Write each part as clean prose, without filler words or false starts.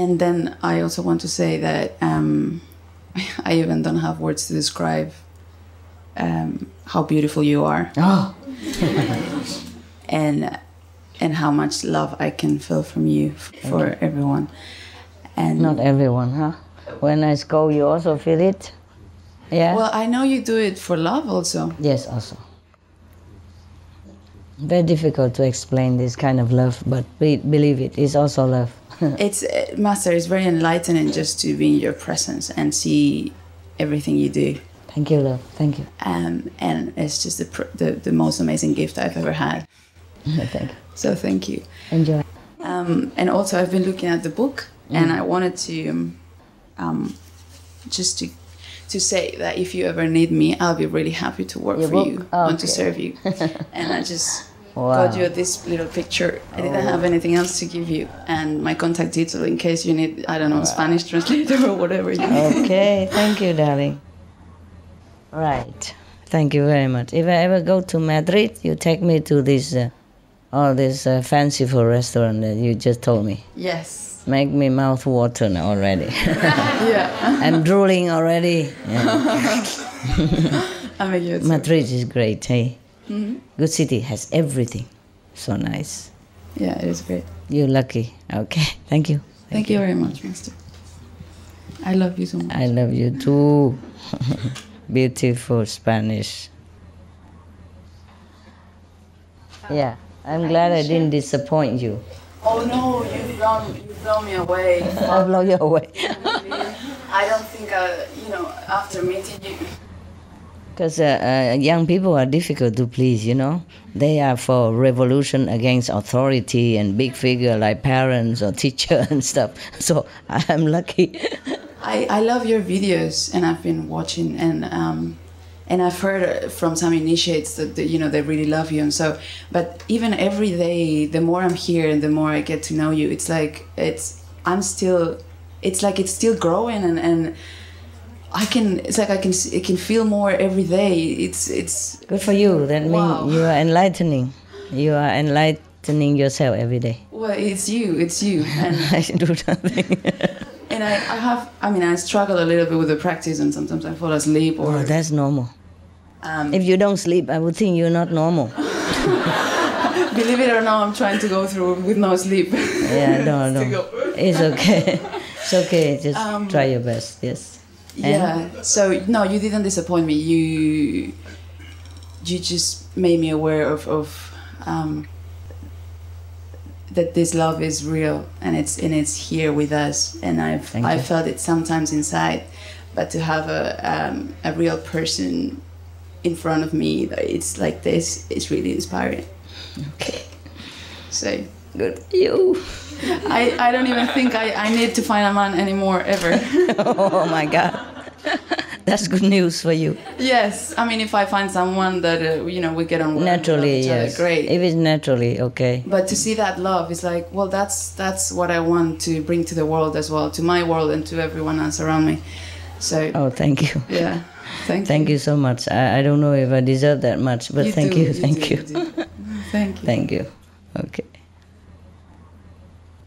And then I also want to say that I even don't have words to describe how beautiful you are. Oh. and how much love I can feel from you for everyone. And not everyone, huh? When I scold, you also feel it? Yeah? Well, I know you do it for love also. Yes, also. Very difficult to explain this kind of love, but believe it, it's also love. It's, Master, it's very enlightening just to be in your presence and see everything you do. Thank you, love. Thank you. And it's just the most amazing gift I've ever had. Thank you. So thank you. Enjoy. And also I've been looking at the book, and I wanted to just to say that if you ever need me, I'll be really happy to work for you and to serve you. And I just got you this little picture. I didn't have anything else to give you, and my contact detail in case you need, I don't know, Spanish translator or whatever you need. Okay, thank you, darling. Right, thank you very much. If I ever go to Madrid, you take me to this all this fanciful restaurant that you just told me. Yes. Make me mouth water already. Yeah. I'm drooling already. Yeah. Madrid is great, hey? Mm-hmm. Good city, has everything. So nice. Yeah, it is great. You're lucky. Okay, thank you. Thank you very much, Master. I love you so much. I love you too. Beautiful Spanish. Yeah, I'm glad I didn't disappoint you. Oh no, you've blown me away. I'll blow you away. I don't think, after meeting you. Because young people are difficult to please, you know. They are for revolution against authority and big figure like parents or teacher and stuff. So I'm lucky. I love your videos, and I've been watching, and I've heard from some initiates that they really love you, and so. But even every day, the more I'm here and the more I get to know you, it's like it's still growing, and I can feel more every day. It's good for you. That means wow. You are enlightening. You are enlightening yourself every day. Well, it's you, and I do nothing. And I struggle a little bit with the practice, and sometimes I fall asleep. Or that's normal. If you don't sleep, I would think you're not normal. Believe it or not, I'm trying to go through with no sleep. Yeah, no. It's okay. It's okay. Just try your best. Yes. Yeah. So no, you didn't disappoint me. You just made me aware of that this love is real, and it's here with us, and I felt it sometimes inside, but to have a real person in front of me, it's like this, it's really inspiring. Okay. So good. You. I don't even think I need to find a man anymore ever. Oh my God. That's good news for you. Yes, I mean, if I find someone that we get on well, naturally, yes, great. If it's naturally, okay. But to see that love is like, well, that's what I want to bring to the world as well, to my world and to everyone else around me. So. Oh, thank you. Yeah, thank you so much. I don't know if I deserve that much, but thank you. Thank you. Thank you. Okay.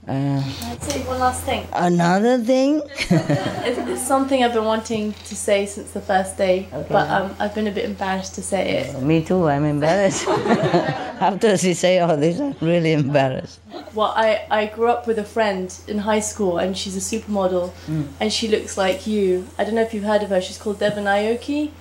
I'd say one last thing. Another thing? It's something I've been wanting to say since the first day, okay. But I've been a bit embarrassed to say it. Me too, I'm embarrassed. After she say all this, I'm really embarrassed. Well, I grew up with a friend in high school, and she's a supermodel, and she looks like you. I don't know if you've heard of her. She's called Devon Aoki.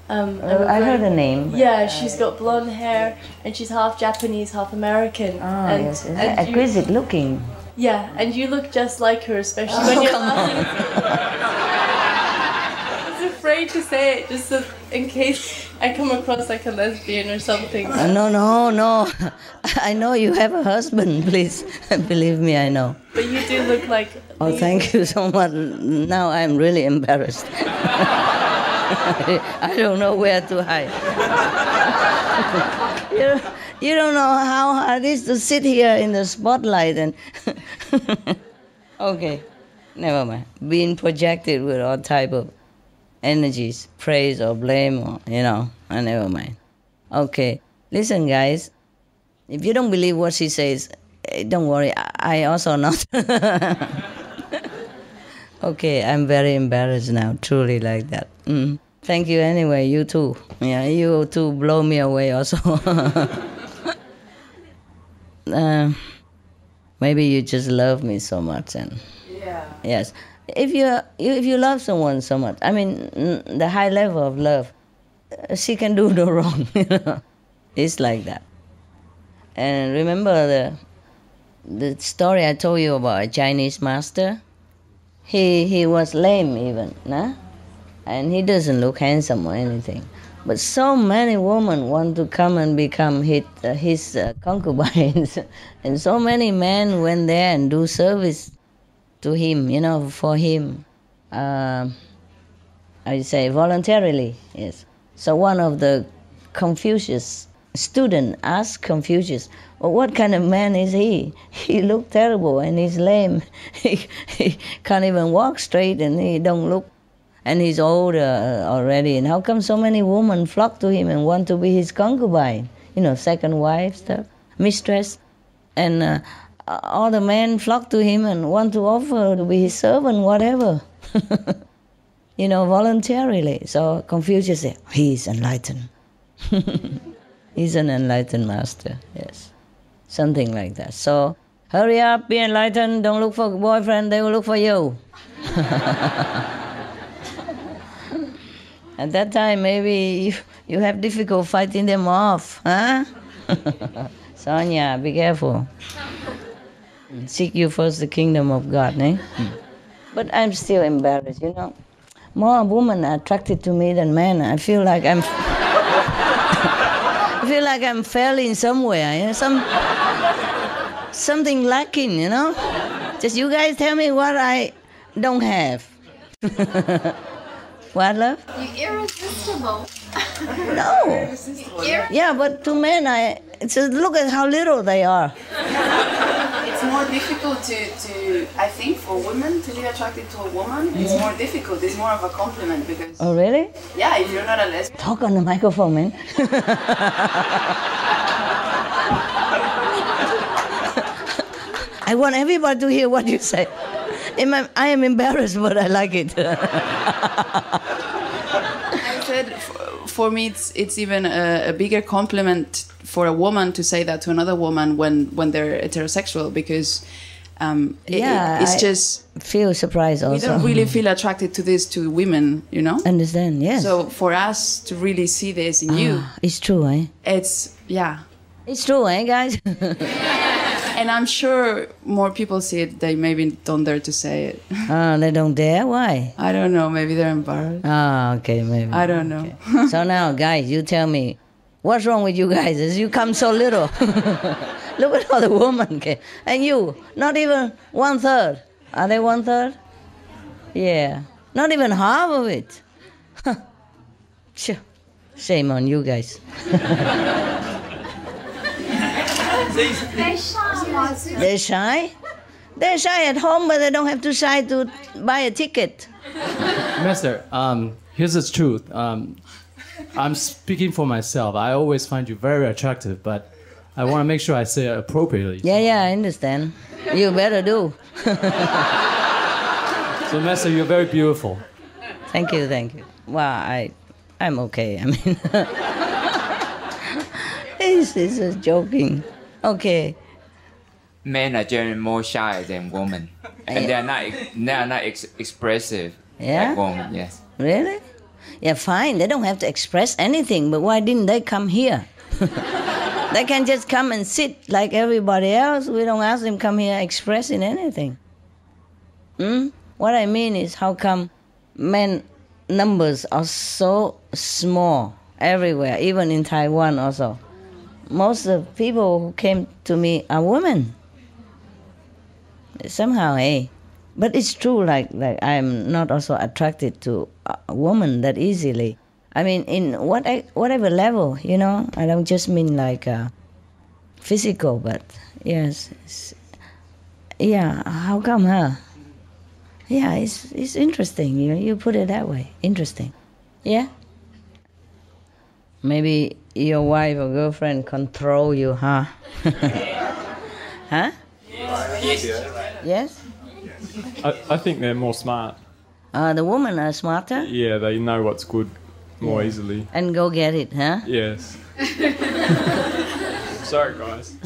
I heard the name. Yeah, she's got blonde hair, and she's half Japanese, half American. Oh, and, yes. Exquisite looking. Yeah, and you look just like her, especially when you're laughing. I was afraid to say it, just so, in case I come across like a lesbian or something. No. I know you have a husband, please. Believe me, I know. But you do look like... Oh, thank you so much. Now I'm really embarrassed. I don't know where to hide. You don't know how hard it is to sit here in the spotlight and... Okay, never mind. Being projected with all type of energies, praise or blame, or, never mind. Okay, listen guys, if you don't believe what she says, don't worry, I also not. Okay, I'm very embarrassed now, truly like that. Thank you anyway, you too. Yeah, you too blow me away also. Maybe you just love me so much, and yes, if you love someone so much, I mean, the high level of love, she can do no wrong. You know, it's like that. And remember the story I told you about a Chinese master. He was lame even, nah? And he doesn't look handsome or anything. But so many women want to come and become his concubines. And so many men went there and do service to him, you know, for him. I say voluntarily, yes. So one of the Confucius students asked Confucius, well, what kind of man is he? He looked terrible and he's lame. He can't even walk straight and he don't look. And he's old already. And how come so many women flock to him and want to be his concubine? You know, second wife stuff, mistress. And all the men flock to him and want to offer to be his servant, whatever. You know, voluntarily. So Confucius said, he's enlightened. He's an enlightened master, yes. Something like that. So, hurry up, be enlightened, don't look for a boyfriend, they will look for you. At that time, maybe you have difficult fighting them off, huh? Sonia, be careful. Seek you first the kingdom of God, eh? But I'm still embarrassed, you know. More women are attracted to me than men. I feel like I'm failing somewhere, you know, something lacking, you know. Just you guys tell me what I don't have. What, love? You're irresistible. No. Irresistible. Yeah, but to men, just look at how little they are. It's more difficult to, I think, for women to be attracted to a woman. It's more difficult. It's more of a compliment because... Oh, really? Yeah, if you're not a lesbian... Talk on the microphone, man. I want everybody to hear what you say. I am embarrassed, but I like it. I said, for me, it's even a bigger compliment for a woman to say that to another woman when they're heterosexual, because it's just feel surprised also. We don't really feel attracted to this to women, you know. Understand? Yes. So for us to really see this in you, it's true, eh? It's true, eh, guys? And I'm sure more people see it. They maybe don't dare to say it. They don't dare? Why? I don't know. Maybe they're embarrassed. Okay, maybe. I don't know. Okay. So now, guys, you tell me, what's wrong with you guys? Is you come so little? Look at all the women, okay? And you, not even 1/3. Are they 1/3? Yeah. Not even half of it. Shame on you guys. They're shy? They're shy at home, but they don't have to shy to buy a ticket. Master, here's the truth. I'm speaking for myself. I always find you very attractive, but I want to make sure I say it appropriately. Yeah, I understand. You better do. So, Master, you're very beautiful. Thank you. Well, I'm okay. I mean, it's just joking. Okay. Men are generally more shy than women, and they are not expressive like women. Yes. Really? Yeah, fine. They don't have to express anything. But why didn't they come here? They can just come and sit like everybody else. We don't ask them come here expressing anything. What I mean is, how come men numbers are so small everywhere, even in Taiwan also? Most of the people who came to me are women. Somehow, but it's true. Like I'm not also attracted to a woman that easily. I mean, in whatever level, you know. I don't just mean like physical, but yes, How come, huh? Yeah, it's interesting. You put it that way. Interesting. Yeah. Maybe your wife or girlfriend control you, huh? Huh? Yes. Yes? I think they're more smart. The women are smarter? Yeah, they know what's good more easily. And go get it, huh? Yes. Sorry, guys.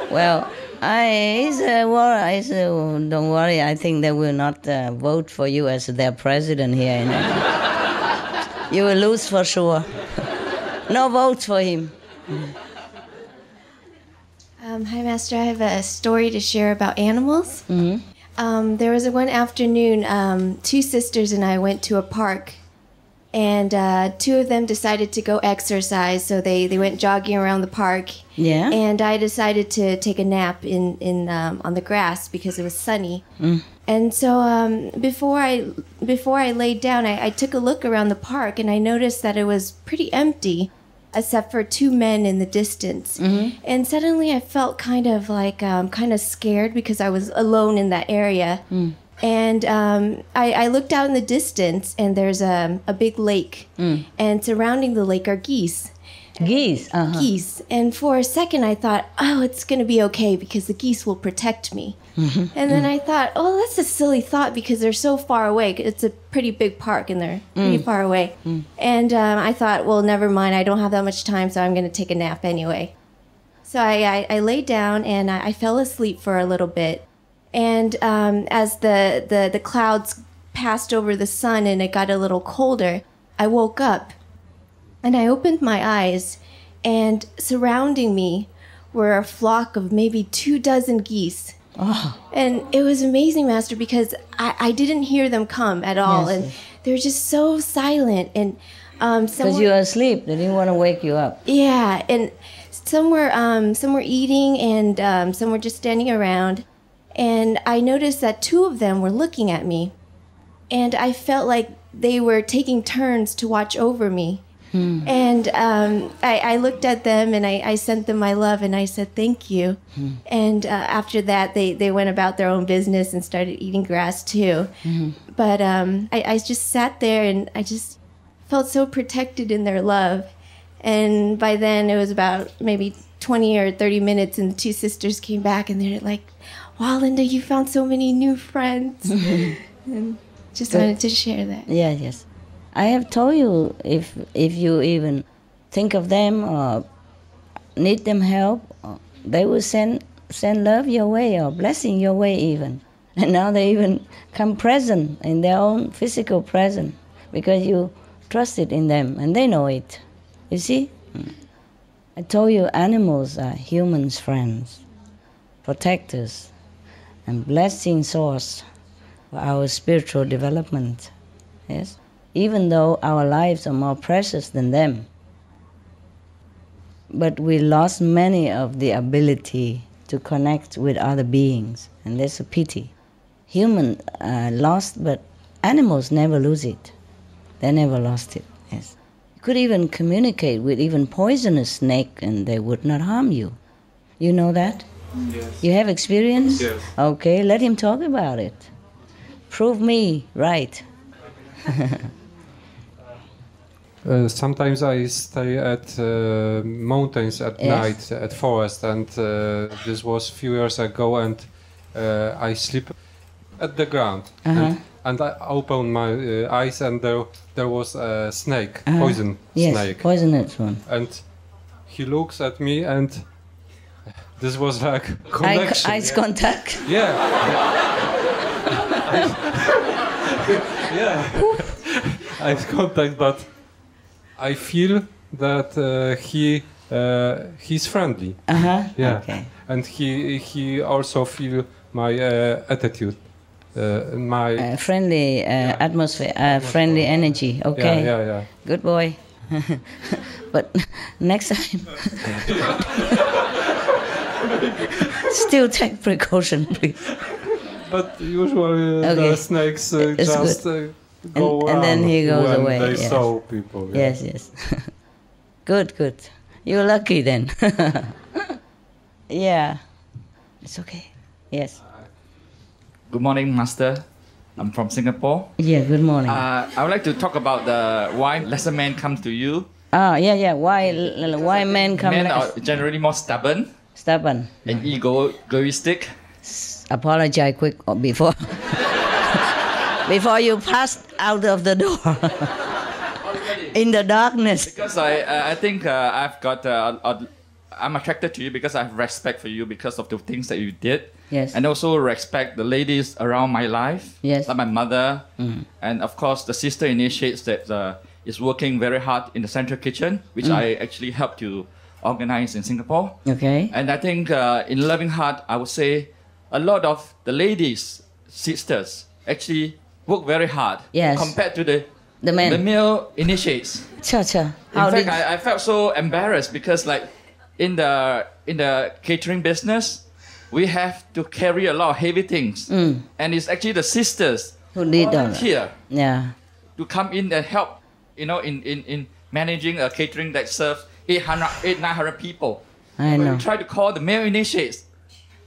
Well, don't worry. I think they will not vote for you as their president here. You will lose for sure. No votes for him. Hi, Master. I have a story to share about animals. Mm-hmm. There was one afternoon, two sisters and I went to a park, and two of them decided to go exercise, so they went jogging around the park. Yeah. And I decided to take a nap on the grass because it was sunny. Mm. And so before I laid down, I took a look around the park, and I noticed that it was pretty empty, except for two men in the distance. Mm-hmm. And suddenly I felt kind of scared because I was alone in that area. Mm. And I looked out in the distance, and there's a big lake. Mm. And surrounding the lake are geese. Geese? Uh-huh. Geese. And for a second I thought, oh, it's going to be okay because the geese will protect me. Mm-hmm. And then I thought, oh, that's a silly thought because they're so far away. It's a pretty big park and they're pretty far away. Mm. And I thought, well, never mind. I don't have that much time, so I'm going to take a nap anyway. So I laid down and I fell asleep for a little bit. And as the clouds passed over the sun and it got a little colder, I woke up and I opened my eyes, and surrounding me were a flock of maybe 24 geese. Oh. And it was amazing, Master, because I didn't hear them come at all. Yes. And they were just so silent. And because you were asleep, they didn't want to wake you up. Yeah, and some were eating, and some were just standing around. And I noticed that two of them were looking at me, and I felt like they were taking turns to watch over me. Hmm. And I looked at them, and I sent them my love, and I said thank you. Hmm. And after that, they went about their own business and started eating grass too. Mm-hmm. But I just sat there, and I just felt so protected in their love. And by then, it was about maybe 20 or 30 minutes, and the two sisters came back, and they're like, wow, Linda, you found so many new friends. And just wanted to share that. Yeah, yes. I have told you, if you even think of them or need them help, they will send love your way or blessing your way even. And now they even come present in their own physical presence because you trusted in them and they know it. You see? I told you animals are humans' friends, protectors, and blessing source for our spiritual development. Yes? Even though our lives are more precious than them. But we lost many of the ability to connect with other beings, and that's a pity. Humans lost, but animals never lose it. They never lost it, yes. You could even communicate with even poisonous snake and they would not harm you. You know that? Yes. You have experience? Yes. Okay, let him talk about it. Prove me right. Sometimes I stay at mountains at night, at forest, and this was a few years ago, and I sleep at the ground. And I open my eyes, and there was a snake, poison snake. Poisonous one. And he looks at me, and this was like connection. Eyes contact? Yeah. Yeah. Eyes contact, but I feel that he's friendly. Yeah. Okay. And he also feel my attitude, my friendly atmosphere, friendly energy. Okay. Yeah. Good boy. But next time, still take precaution, please. But usually the snakes just go around and then he goes when away. They yes. saw people. Yeah. Yes. Good. You're lucky then. Yeah. It's okay. Yes. Good morning, Master. I'm from Singapore. Yeah, good morning. I would like to talk about why lesser men come to you. Yeah. Why men come? Men are generally more stubborn. Stubborn. And egoistic. Apologize quick before before you pass out of the door in the darkness. Because I think I've got I'm attracted to you because I have respect for you because of the things that you did. Yes. And also respect the ladies around my life. Yes. Like my mother. And of course the sister initiates that is working very hard in the central kitchen, which I actually helped to organize in Singapore. Okay. And I think in Loving Heart, I would say a lot of the ladies, sisters, actually work very hard. Yes. Compared to the men. The male initiates. Cha. In fact, I felt so embarrassed because like in the catering business, we have to carry a lot of heavy things. And it's actually the sisters who did volunteer to come in and help, in managing a catering that serves 900 people. I know. We try to call the male initiates.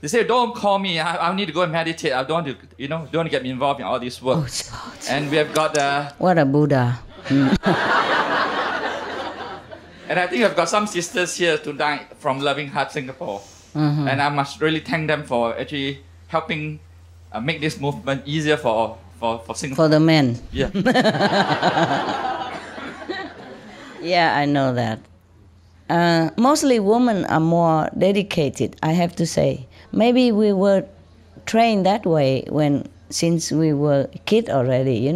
They say, don't call me, I need to go and meditate. I don't want to, don't want to get me involved in all this work. Oh, and we have got what a Buddha. And I think I've got some sisters here tonight from Loving Heart Singapore. And I must really thank them for actually helping make this movement easier for Singapore. For the men. Yeah. Yeah, I know that. Mostly women are more dedicated, I have to say. Maybe we were trained that way since we were kids already,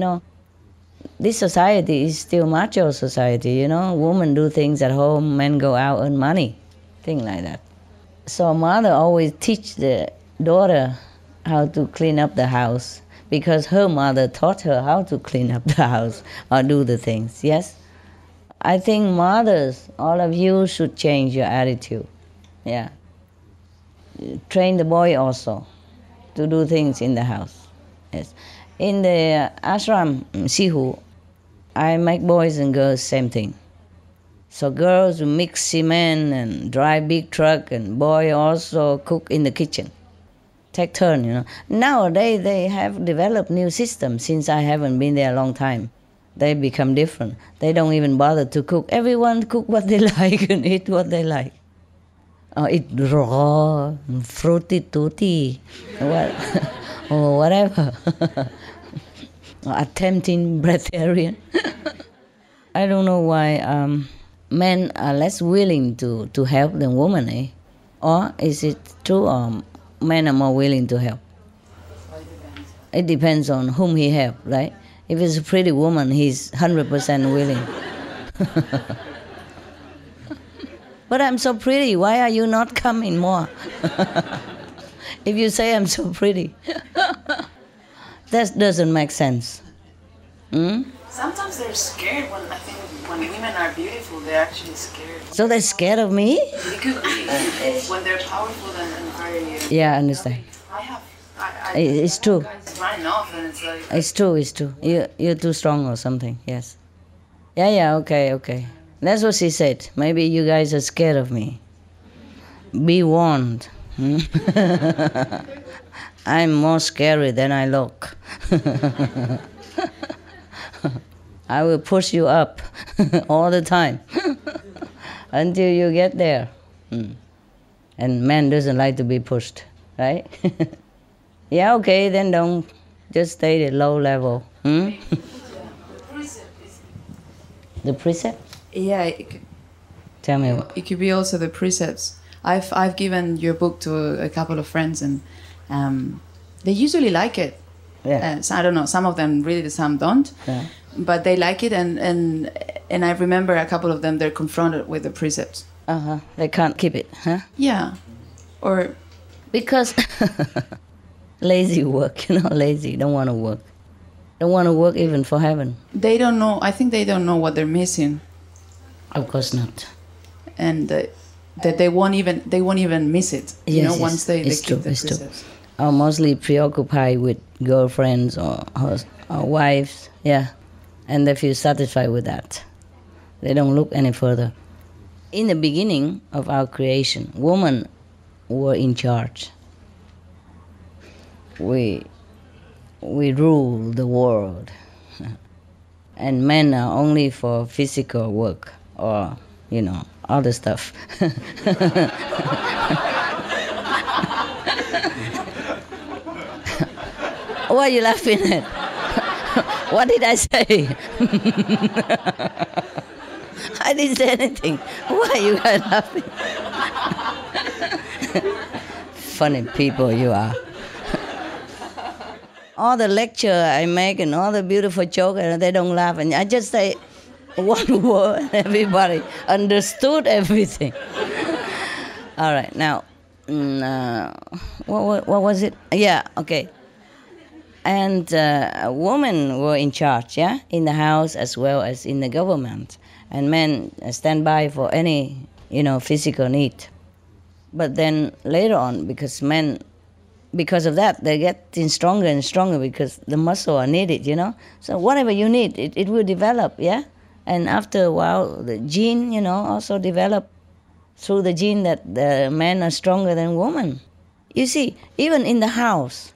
This society is still macho society, Women do things at home, men go out earn money, things like that. So mother always teach the daughter how to clean up the house because her mother taught her how to clean up the house or do the things, yes? I think mothers, all of you should change your attitude. Yeah. Train the boy also to do things in the house. Yes. In the ashram, Sihu, I make boys and girls same thing. So girls mix cement and drive big truck, and boy also cook in the kitchen. Take turn, Nowadays they have developed new systems since I haven't been there a long time. They become different. They don't even bother to cook. Everyone cook what they like and eat what they like. Or eat raw, fruity tutti, or whatever. Or attempting breatharian. I don't know why men are less willing to help than women, eh? Or is it true or men are more willing to help? It depends on whom he helps, right? If it's a pretty woman, he's 100% willing. But I'm so pretty, why are you not coming more? If you say I'm so pretty. That doesn't make sense. Sometimes they're scared when women are beautiful, they're actually scared. So they're scared of me? It could be. When they're powerful and very... Yeah, I understand. It's true. Running off and it's like... It's true. You're too strong or something, yes. Yeah, okay. That's what she said. Maybe you guys are scared of me. Be warned. I'm more scary than I look. I will push you up all the time until you get there. And man doesn't like to be pushed, right? Yeah, okay, then don't just stay at low level. The precept? Yeah. Tell me what. It could be also the precepts. I've given your book to a couple of friends and they usually like it. Yeah. So I don't know, some of them really, some don't. Yeah. But they like it and I remember a couple of them, they're confronted with the precepts. They can't keep it, huh? Yeah. Or... Because lazy work, lazy, don't want to work. Don't want to work even for heaven. They don't know, I think they don't know what they're missing. Of course not. And that they won't even miss it, yes, once they it's keep true, the it's precepts. True. Are mostly preoccupied with girlfriends or wives, yeah. And they feel satisfied with that. They don't look any further. In the beginning of our creation, women were in charge. We we rule the world. And men are only for physical work or, other stuff. What are you laughing at? What did I say? I didn't say anything. Why are you guys laughing? Funny people you are. All the lecture I make and all the beautiful jokes, and they don't laugh. And I just say one word and everybody understood everything. All right, now, what was it? Yeah, okay. And women were in charge, yeah, in the house as well as in the government. And men stand by for any, physical need. But then later on, because of that, they're getting stronger and stronger because the muscle are needed, So whatever you need, it will develop, yeah? And after a while, the gene, also develop through the gene that the men are stronger than women. You see, even in the house,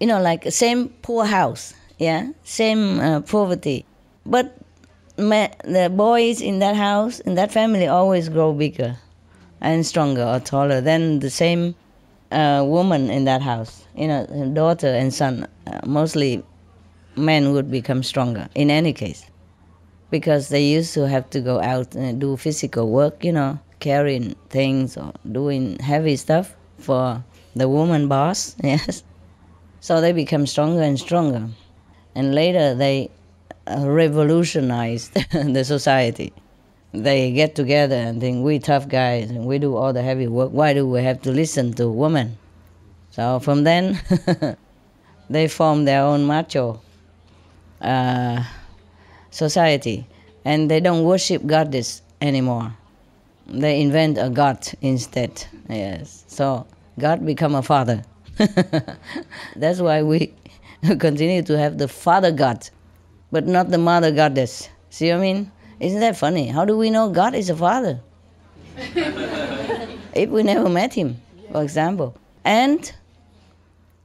like same poor house, yeah, same poverty. But the boys in that house, in that family, always grow bigger and stronger or taller than the same woman in that house. Daughter and son, mostly men would become stronger in any case. Because they used to have to go out and do physical work, carrying things or doing heavy stuff for the woman boss, yes. So they become stronger and stronger. And later they revolutionized the society. They get together and think, we tough guys and we do all the heavy work. Why do we have to listen to women? So from then, they form their own macho society. And they don't worship goddess anymore. They invent a god instead. Yes. So God become a father. That's why we continue to have the father god, but not the mother goddess. See what I mean? Isn't that funny? How do we know God is a father? If we never met him, for example. And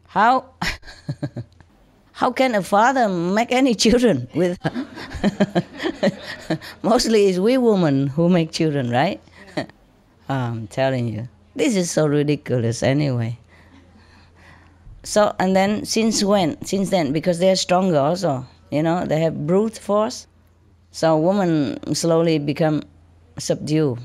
how can a father make any children with mostly it's we women who make children, right? I'm telling you, this is so ridiculous anyway. So, and then since then, because they're stronger also, they have brute force, so women slowly become subdued.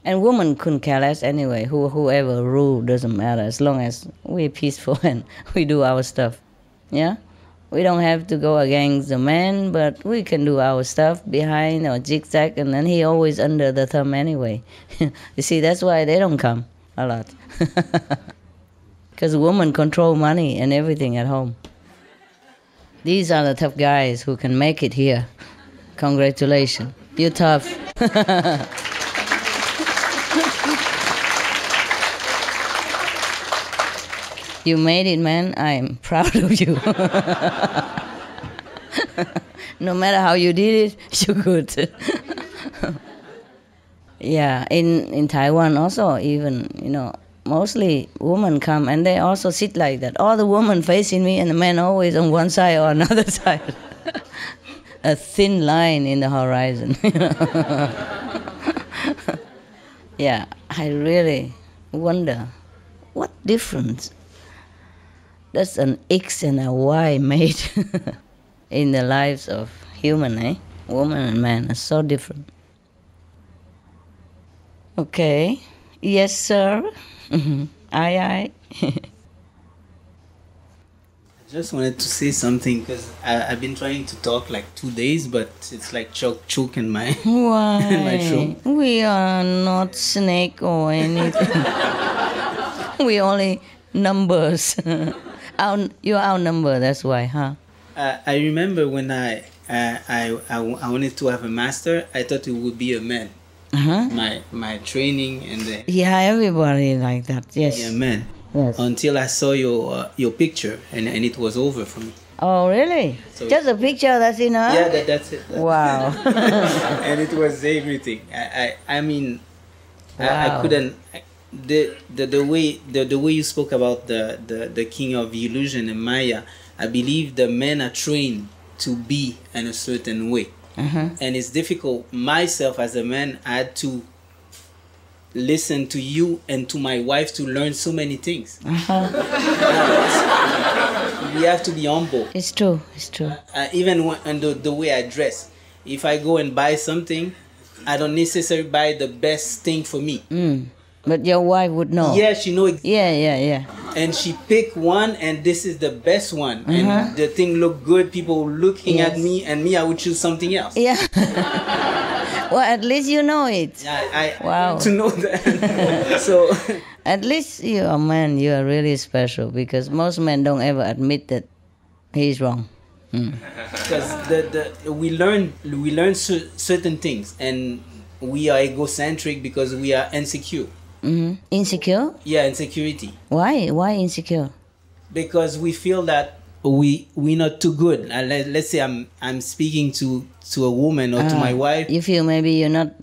And women couldn't care less anyway, whoever rule doesn't matter, as long as we're peaceful and we do our stuff, yeah? We don't have to go against the man, but we can do our stuff behind or zigzag, and then he always under the thumb anyway. You see, that's why they don't come a lot. Because women control money and everything at home. These are the tough guys who can make it here. Congratulations. You're tough. You made it, man. I'm proud of you. No matter how you did it, you're good. Yeah, in Taiwan also, even, mostly women come and they also sit like that. All the women facing me and the men always on one side or another side. A thin line in the horizon. Yeah, I really wonder what difference does an X and a Y made in the lives of human, eh? Woman and man are so different. Okay. Yes, sir. Aye. I just wanted to say something because I've been trying to talk like 2 days, but it's like choke in my, Why? in my throat. We are not snake or anything. We only numbers. You're our number, that's why, huh? I remember when I wanted to have a master, I thought it would be a man. Uh-huh. My training and the everybody like that. Yes. Yeah, man. Yes. Until I saw your picture and it was over for me. Oh, really? So just a picture, that's enough? Yeah, that's it. Wow. And it was everything. I mean, wow. I couldn't. the way you spoke about the king of illusion and Maya, I believe the men are trained to be in a certain way, and it's difficult. Myself as a man, I had to listen to you and to my wife to learn so many things. We have to be humble. It's true. It's true. Even the way I dress. If I go and buy something, I don't necessarily buy the best thing for me. But your wife would know. Yeah, she knows. Yeah. And she picked one, and this is the best one. And the thing looked good. People looking at me, and me, I would choose something else. Yeah. Well, at least you know it. I Wow. to know that. So at least you are a man. You are really special, because most men don't ever admit that he's wrong. because we learn certain things, and we are egocentric because we are insecure. Insecure? Yeah, insecurity. Why insecure? Because we feel that we're not too good. Let's say I'm speaking to a woman or to my wife. You feel maybe you're not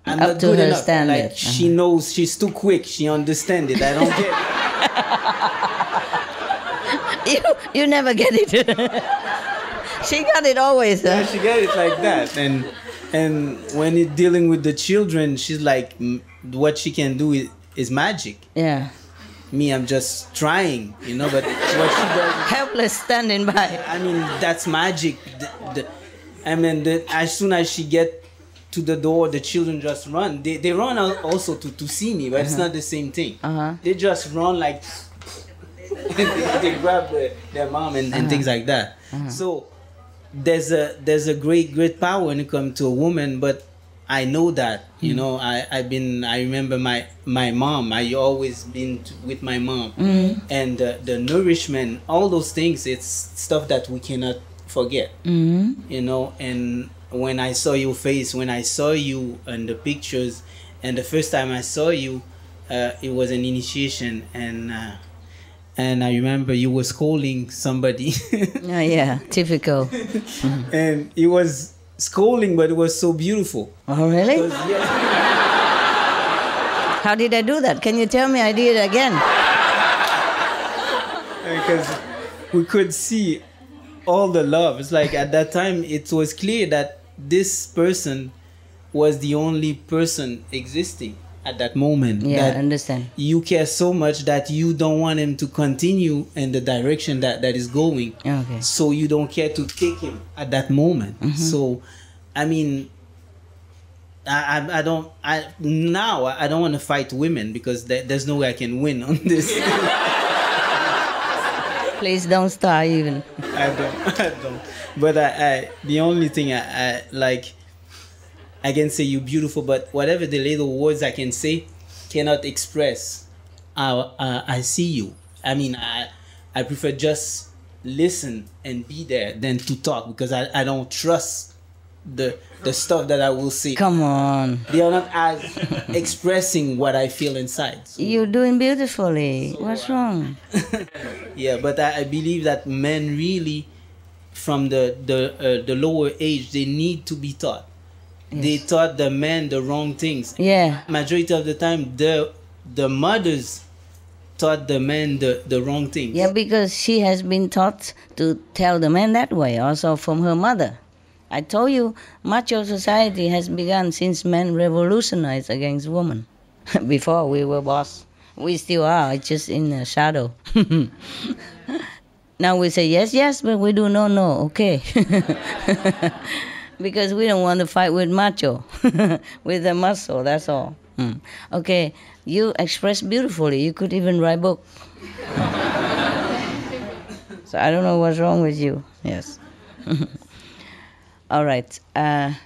I'm up not to good her enough. standard. Like she knows, she's too quick. She understands it. I don't get it. You never get it. She got it always. Yeah, she got it like that. And when it's dealing with the children, she's like, what she can do is magic. Yeah. Me, I'm just trying, but what she does... Helpless standing by. I mean, that's magic. As soon as she get to the door, the children just run. They run out also to see me, but it's not the same thing. They just run like... they grab their mom and things like that. So there's a great power when it comes to a woman, but I know that, I remember my mom. I always been with my mom, and the nourishment, all those things. It's stuff that we cannot forget, And when I saw your face, when I saw you in the pictures, and the first time I saw you, it was an initiation, and I remember you were scolding somebody. Yeah, typical. And it was scolding, but it was so beautiful. Oh, really? How did I do that? Can you tell me I did it again? Because we could see all the love. It's like at that time, it was clear that this person was the only person existing at that moment. Yeah, that I understand. You care so much that you don't want him to continue in the direction that is going. Okay. So you don't care to take him at that moment. So, I mean, I don't want to fight women because there's no way I can win on this. Please don't start even. I don't. But the only thing I like, I can say you're beautiful, but whatever the little words I can say cannot express how I see you. I mean, I prefer just listen and be there than to talk, because I don't trust the stuff that I will say. Come on. They are not as expressing what I feel inside. So. You're doing beautifully. What's wrong? Yeah, but I believe that men really, from the lower age, they need to be taught. Yes. They taught the men the wrong things. Yeah. Majority of the time, the mothers taught the men the wrong things. Yeah, because she has been taught to tell the men that way, also from her mother. I told you, macho society has begun since men revolutionized against women. Before we were boss. We still are, it's just in the shadow. Now we say yes, but we do no, okay. Because we don't want to fight with macho, with the muscle, that's all. Okay, you express beautifully. You could even write a book. So I don't know what's wrong with you. Yes. All right.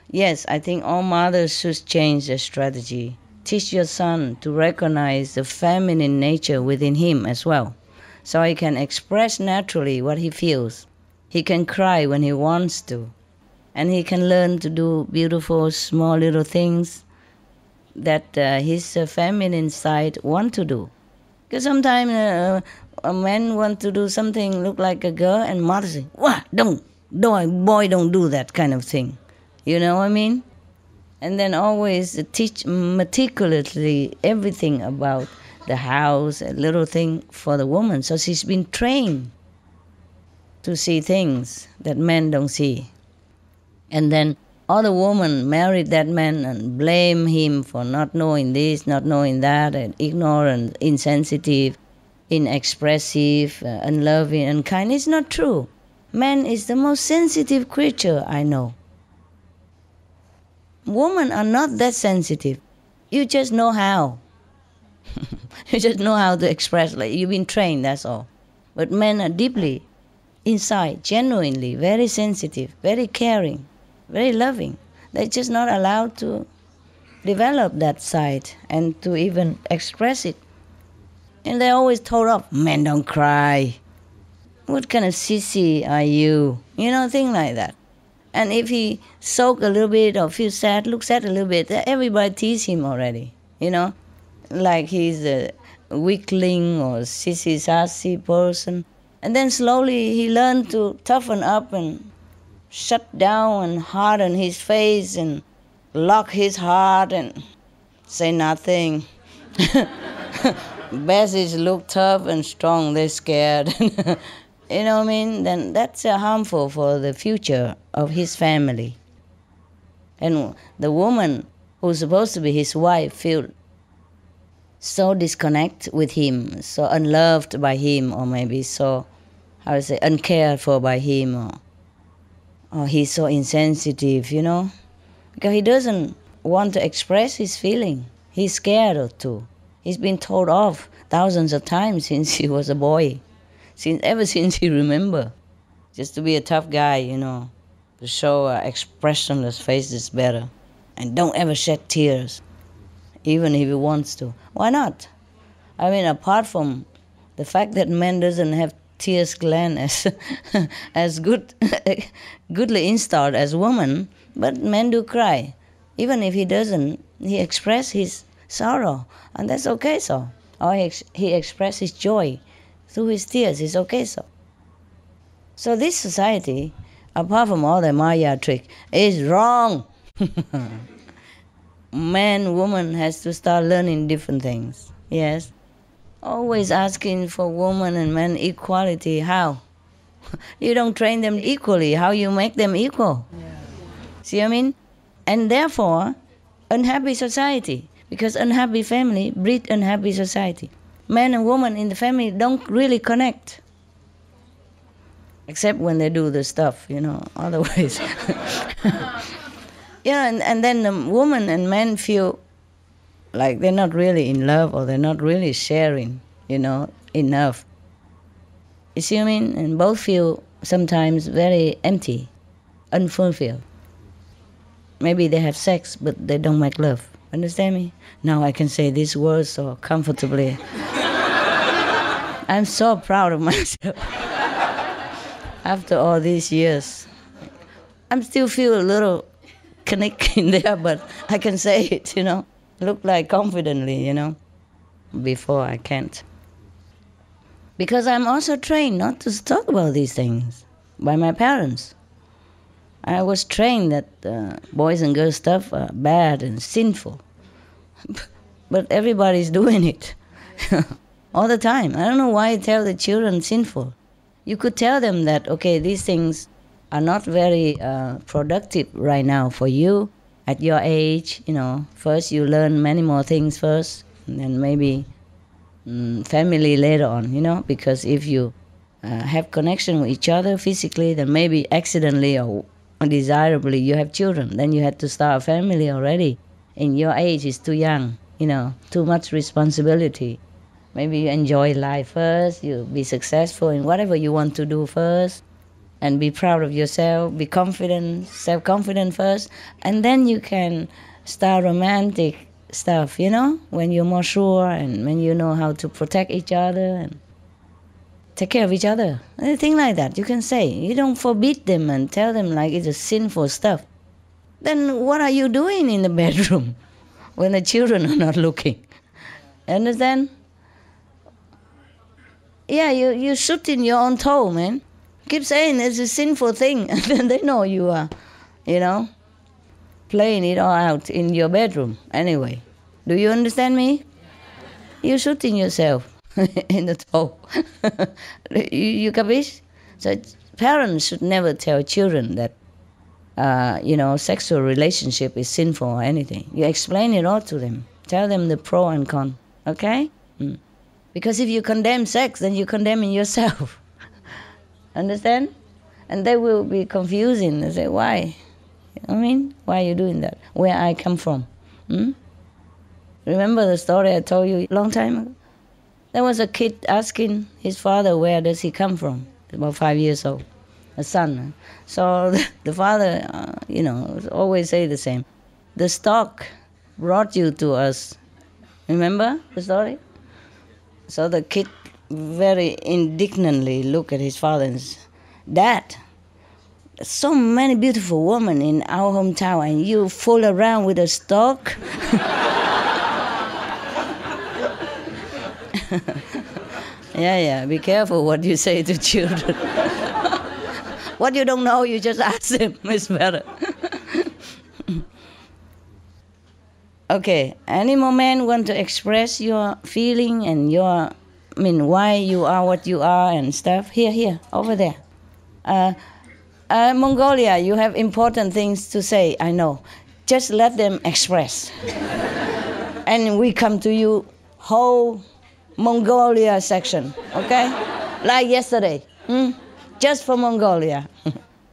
Yes, I think all mothers should change their strategy. Teach your son to recognize the feminine nature within him as well, so he can express naturally what he feels. He can cry when he wants to. And he can learn to do beautiful, small little things that his feminine side want to do. Because sometimes a man want to do something look like a girl, and mother say, "What? Boy, don't do that kind of thing." You know what I mean? And then always teach meticulously everything about the house, a little thing for the woman. So she's been trained to see things that men don't see. And then other women married that man and blame him for not knowing this, not knowing that, and ignorant, insensitive, inexpressive, unloving, unkind. It's not true. Man is the most sensitive creature I know. Women are not that sensitive. You just know how. You just know how to express. Like you've been trained, that's all. But men are deeply inside, genuinely, very sensitive, very caring, very loving. They're just not allowed to develop that side and to even express it. And they're always told off, men don't cry. What kind of sissy are you? You know, things like that. And if he sulk a little bit or feel sad, look sad a little bit, everybody tease him already, you know? Like he's a weakling or sissy-sassy person. And then slowly he learned to toughen up and shut down and harden his face and lock his heart and say nothing. Best is look tough and strong, they're scared. You know what I mean? Then that's harmful for the future of his family. And the woman who's supposed to be his wife feels so disconnected with him, so unloved by him, or maybe so, how to say, uncared for by him, or he's so insensitive, you know? Because he doesn't want to express his feeling. He's scared to. He's been told off thousands of times since he was a boy, ever since he remember, just to be a tough guy, you know, to show expressionless faces better, and don't ever shed tears, even if he wants to. Why not? I mean, apart from the fact that man doesn't have tears gland as goodly installed as woman, but men do cry. Even if he doesn't, he express his sorrow, and that's okay so. Or he express his joy through his tears, it's okay so. So this society, apart from all the Maya trick, is wrong. Man, woman has to start learning different things. Yes. Always asking for woman and man equality. How? You don't train them equally. How you make them equal? Yeah. See what I mean? And therefore, unhappy society. Because unhappy family breed unhappy society. Man and woman in the family don't really connect. Except when they do the stuff, you know, otherwise. Yeah, and then the woman and men feel like they're not really in love, or they're not really sharing, you know, enough. You see what I mean? And both feel sometimes very empty, unfulfilled. Maybe they have sex, but they don't make love. Understand me? Now I can say these words so comfortably. I'm so proud of myself. After all these years, I still feel a little connect in there, but I can say it, you know. Look like confidently, you know. Before I can't. Because I'm also trained not to talk about these things by my parents. I was trained that boys and girls stuff are bad and sinful. But everybody's doing it all the time. I don't know why you tell the children sinful. You could tell them that, okay, these things are not very productive right now for you at your age. You know, first you learn many more things first, and then maybe family later on, you know, because if you have connection with each other physically, then maybe accidentally or undesirably you have children. Then you have to start a family already. In your age, it's too young, you know, too much responsibility. Maybe you enjoy life first, you be successful in whatever you want to do first, and be proud of yourself, be confident, self-confident first, and then you can start romantic stuff, you know, when you're more sure and when you know how to protect each other and take care of each other. Anything like that, you can say. You don't forbid them and tell them like it's a sinful stuff. Then what are you doing in the bedroom when the children are not looking? Understand? Yeah, you shoot in your own toe, man. Keep saying it's a sinful thing, and then they know you are, you know, playing it all out in your bedroom. Anyway, do you understand me? you're shooting yourself in the toe. you capish? So parents should never tell children that, sexual relationship is sinful or anything. You explain it all to them. Tell them the pro and con, okay? Because if you condemn sex, then you're condemning yourself. Understand? And they will be confusing. They say, why? Why are you doing that? Where I come from? Remember the story I told you a long time ago? There was a kid asking his father, where does he come from? About 5 years old, a son. So the father, always say the same. The stork brought you to us. Remember the story? So the kid very indignantly looked at his father and said, Dad, so many beautiful women in our hometown and you fool around with a stork? Yeah, be careful what you say to children. What you don't know, you just ask them, it's better. Okay, any moment want to express your feeling and why you are what you are and stuff? Here, over there. Mongolia, you have important things to say, I know. Just let them express. And we come to you, whole Mongolia section, okay? Like yesterday, just for Mongolia.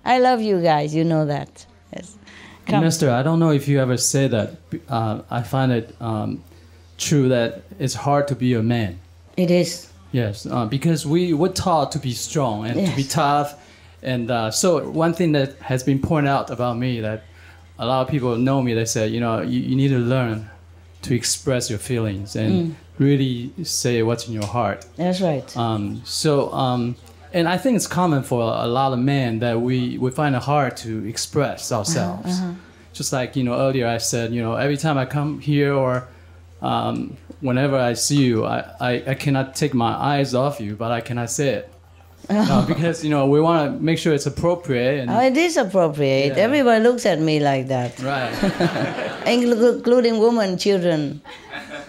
I love you guys, you know that. Yes. Master, I don't know if you ever say that. I find it true that it's hard to be a man. It is. Yes, because we were taught to be strong and to be tough. And so one thing that has been pointed out about me, that a lot of people know me, they say, you need to learn to express your feelings and really say what's in your heart. That's right. And I think it's common for a lot of men that we find it hard to express ourselves. Just like, earlier I said, every time I come here or whenever I see you, I cannot take my eyes off you, but I cannot say it. Because, we want to make sure it's appropriate. And it is appropriate. Yeah. Everybody looks at me like that. Right. Including women, children.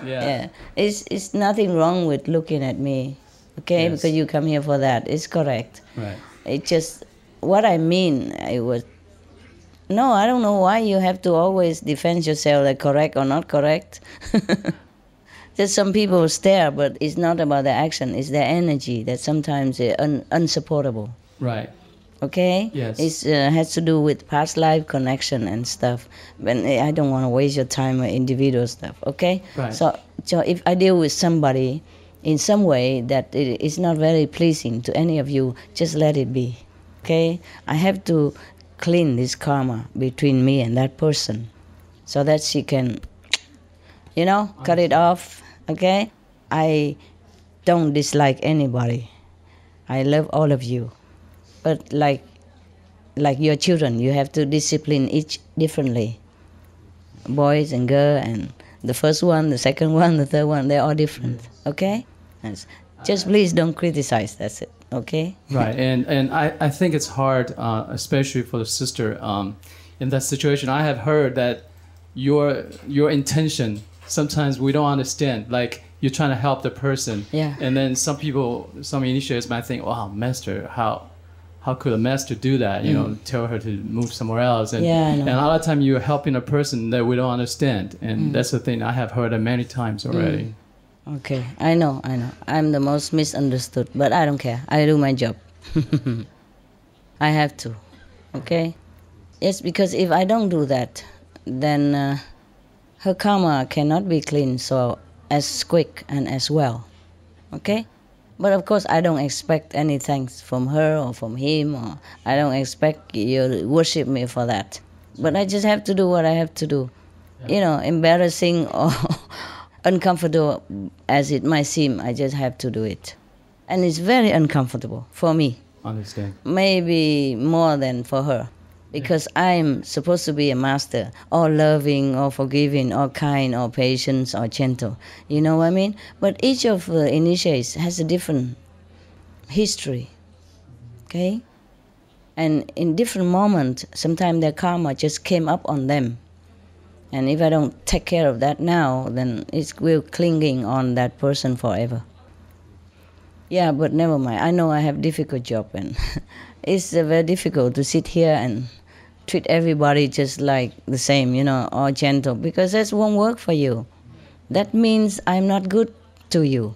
Yeah. It's nothing wrong with looking at me. Okay, yes. Because you come here for that. It's correct. Right. It just, what I mean, I don't know why you have to always defend yourself, like correct or not correct. Just some people stare, but it's not about the action, it's their energy that sometimes is unsupportable. Right. Okay? Yes. It has to do with past life connection and stuff. But I don't want to waste your time with individual stuff, okay? Right. So if I deal with somebody in some way that it is not very pleasing to any of you, just let it be, okay? I have to clean this karma between me and that person so that she can, cut it off, okay? I don't dislike anybody. I love all of you. But like your children, you have to discipline each differently. Boys and girls, and the first one, the second one, the third one, they're all different, okay? Just please don't criticize, that's it, okay? Right, and I think it's hard, especially for the sister, in that situation. I have heard that your intention, sometimes we don't understand, like you're trying to help the person. Yeah. And then some initiates might think, wow, master, how could a master do that? Tell her to move somewhere else. And, and a lot of time you're helping a person that we don't understand. And that's the thing I have heard it many times already. Okay, I know. I'm the most misunderstood, but I don't care. I do my job. I have to, okay? Yes, because if I don't do that, then her karma cannot be cleaned so as quick and as well, okay? But of course, I don't expect any thanks from her or from him, or I don't expect you to worship me for that. But I just have to do what I have to do. Embarrassing or uncomfortable as it might seem, I just have to do it. And it's very uncomfortable for me. Understand. Maybe more than for her. Because I'm supposed to be a master, or loving, or forgiving, or kind, or patient, or gentle. You know what I mean? But each of the initiates has a different history, okay? And in different moments, sometimes their karma just came up on them. And if I don't take care of that now, then it will clinging on that person forever. Yeah, but never mind. I know I have difficult job, and it's very difficult to sit here and treat everybody just like the same, you know, or gentle, because that won't work for you. That means I'm not good to you.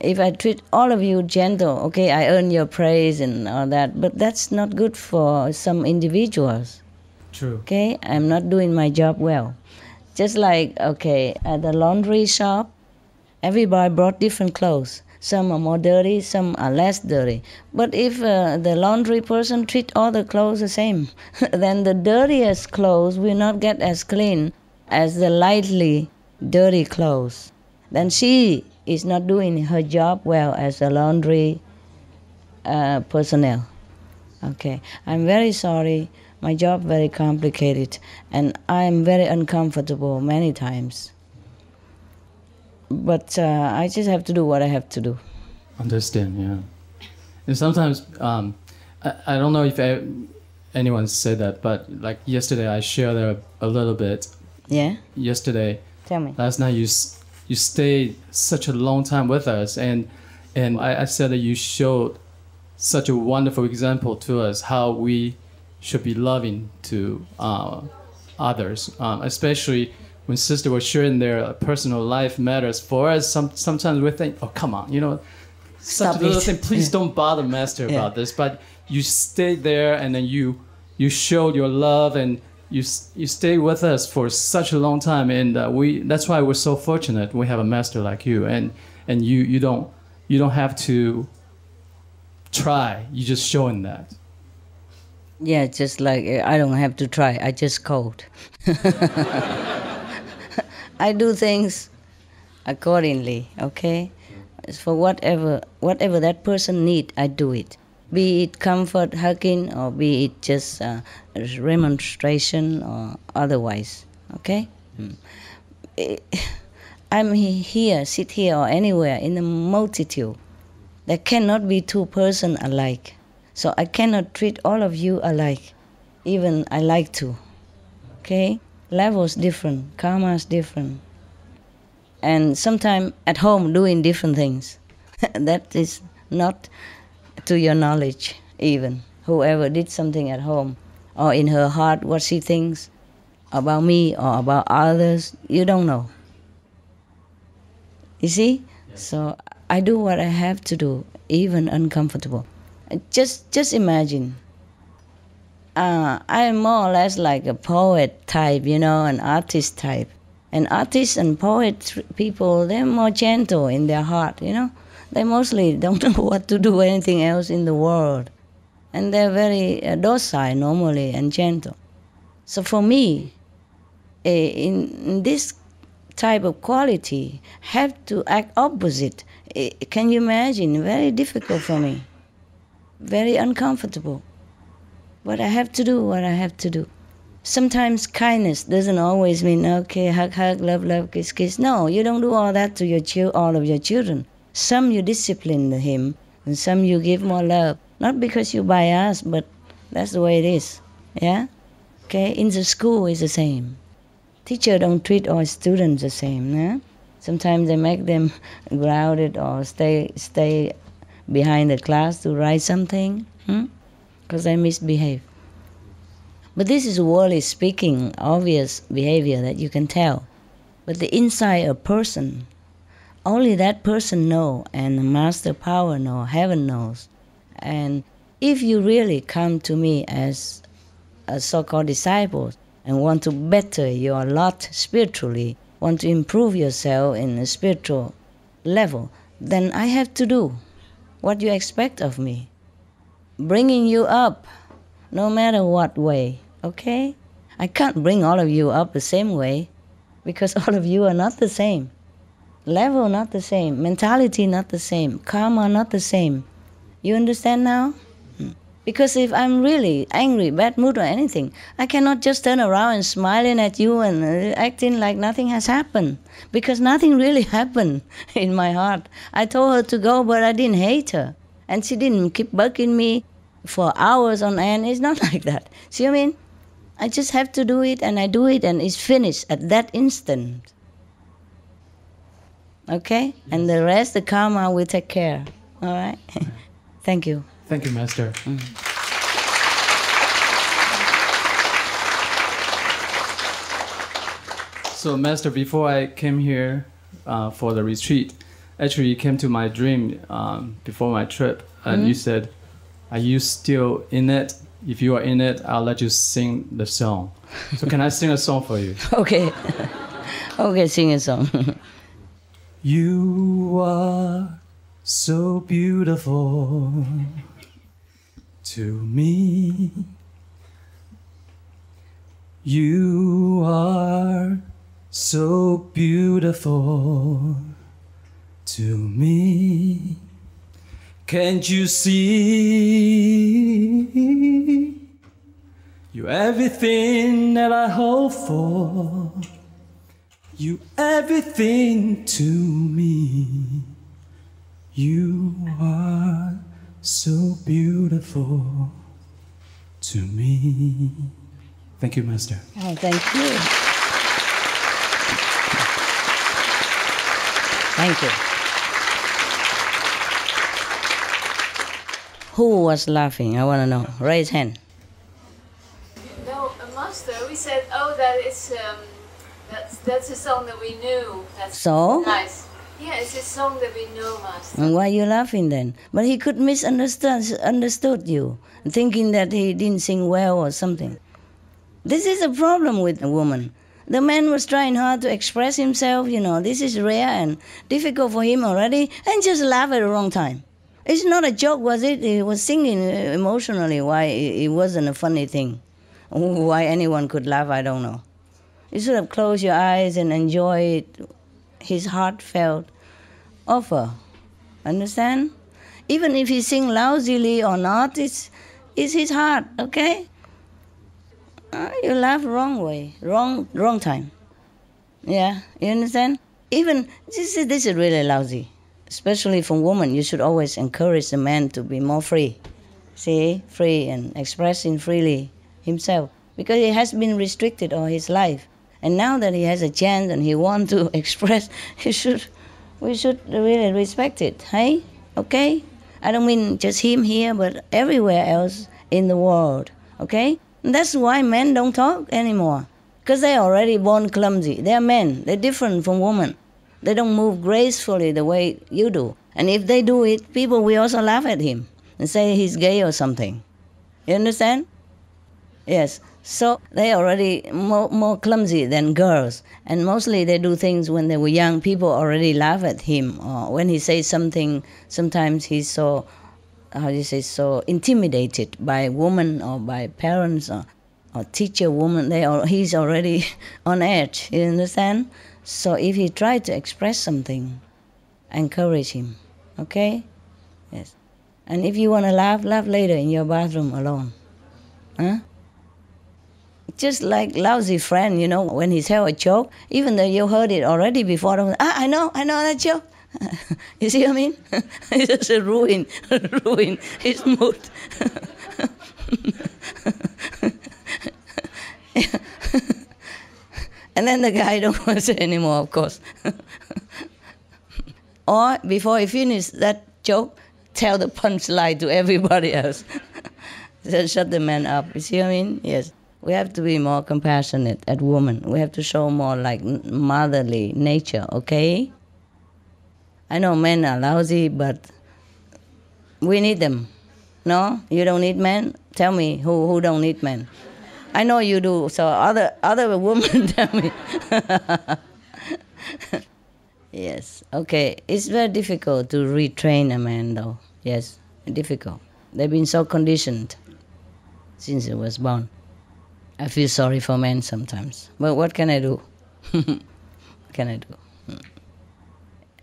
If I treat all of you gentle, okay, I earn your praise and all that, but that's not good for some individuals. True. Okay, I'm not doing my job well. Just like, okay, at the laundry shop, everybody brought different clothes. Some are more dirty, some are less dirty. But if the laundry person treat all the clothes the same, then the dirtiest clothes will not get as clean as the lightly dirty clothes. Then she is not doing her job well as a laundry personnel. Okay, I'm very sorry. My job very complicated, and I'm very uncomfortable many times. But I just have to do what I have to do. Understand, yeah. And sometimes, I don't know if anyone said that, but like yesterday I shared a little bit. Yeah? Yesterday. Tell me. Last night you stayed such a long time with us, and I said that you showed such a wonderful example to us how we should be loving to others, especially when sister was sharing their personal life matters for us. Sometimes we think, oh, come on, you know, such a little thing, please don't bother master about this. But you stayed there, and then you showed your love, and you stayed with us for such a long time, and that's why we're so fortunate we have a master like you, and you don't have to try, you just showing that. Yeah, just like I don't have to try, I just code. I do things accordingly, okay? For whatever that person need, I do it. Be it comfort, hugging, or be it just remonstration or otherwise, okay? I'm here, sit here or anywhere in a multitude. There cannot be two persons alike. So I cannot treat all of you alike, even I like to, okay? Levels different, karma's different. And sometimes at home doing different things. That is not to your knowledge even. Whoever did something at home or in her heart what she thinks about me or about others, you don't know. You see? So I do what I have to do, even uncomfortable. Just imagine. I am more or less like a poet type, you know, an artist type. And artists and poet people, they're more gentle in their heart, you know. They mostly don't know what to do anything else in the world. And they're very docile normally and gentle. So for me, in this type of quality, have to act opposite. Can you imagine? Very difficult for me. Very uncomfortable. But I have to do what I have to do. Sometimes kindness doesn't always mean, okay, hug, hug, love, love, kiss, kiss. No, you don't do all that to all of your children. Some you discipline him, and some you give more love. Not because you bias, but that's the way it is. Yeah? Okay, in the school it's the same. Teacher don't treat all students the same. Yeah? Sometimes they make them grounded or stay behind the class to write something, because they misbehave. But this is worldly speaking, obvious behavior that you can tell. But the inside a person, only that person know, and the master power know, heaven knows. And if you really come to me as a so-called disciple and want to better your lot spiritually, want to improve yourself in a spiritual level, then I have to do what you expect of me. Bringing you up, no matter what way, okay? I can't bring all of you up the same way, because all of you are not the same. Level not the same, mentality not the same, karma not the same. You understand now? Because if I'm really angry, bad mood or anything, I cannot just turn around and smiling at you and acting like nothing has happened. Because nothing really happened in my heart. I told her to go, but I didn't hate her. And she didn't keep bugging me for hours on end. It's not like that. See what I mean? I just have to do it, and I do it, and it's finished at that instant. Okay? Yes. And the rest, the karma will take care. All right? Thank you. Thank you, Master. So, Master, before I came here for the retreat, actually you came to my dream before my trip, and you said, are you still in it? If you are in it, I'll let you sing the song. So can I sing a song for you? Okay. Okay, sing a song. You are so beautiful to me. You are so beautiful to me. Can't you see? You're everything that I hope for. You everything to me. You are so beautiful to me. Thank you, Master. Oh, thank you. Thank you. Who was laughing? I want to know. Raise hand. No, Master, we said, oh, that is, that's a song that we knew. That's so? Nice. Yeah, it's a song that we know, Master. And why are you laughing then? But he could misunderstood you, thinking that he didn't sing well or something. This is a problem with a woman. The man was trying hard to express himself, you know, this is rare and difficult for him already, and just laugh at the wrong time. It's not a joke, was it? He was singing emotionally. Why it wasn't a funny thing? Why anyone could laugh, I don't know. You should have closed your eyes and enjoyed his heartfelt offer. Understand? Even if he sing lousily or not, it's his heart, okay? You laugh wrong way, wrong time. Yeah, you understand? Even, this is really lousy. Especially for women, you should always encourage the man to be more free. See, free and expressing freely himself. Because he has been restricted all his life. And now that he has a chance and he wants to express, we should really respect it, hey? Okay? I don't mean just him here, but everywhere else in the world, okay? And that's why men don't talk anymore. Because they're already born clumsy. They're men. They're different from women. They don't move gracefully the way you do. And if they do it, people will also laugh at him and say he's gay or something. You understand? Yes. So they're already more clumsy than girls. And mostly they do things when they were young. People already laugh at him. Or when he says something, sometimes he's so, so intimidated by a woman or by parents or teacher woman. He's already on edge. You understand? So if he tries to express something, encourage him, okay? Yes. And if you want to laugh later in your bathroom alone. Huh? Just like lousy friend, you know, when he tells a joke, even though you heard it already before, I know that joke. You see what I mean? It's just ruin his mood. And then the guy don't want to say anymore, of course. Or before he finishes that joke, tell the punchline to everybody else. Just shut the man up. You see what I mean? Yes. We have to be more compassionate at women. We have to show more like motherly nature, okay? I know men are lousy, but we need them. No? You don't need men? Tell me who don't need men. I know you do, so other women tell me. Yes, okay. It's very difficult to retrain a man, though. Yes, difficult. They've been so conditioned since he was born. I feel sorry for men sometimes. But what can I do? What can I do?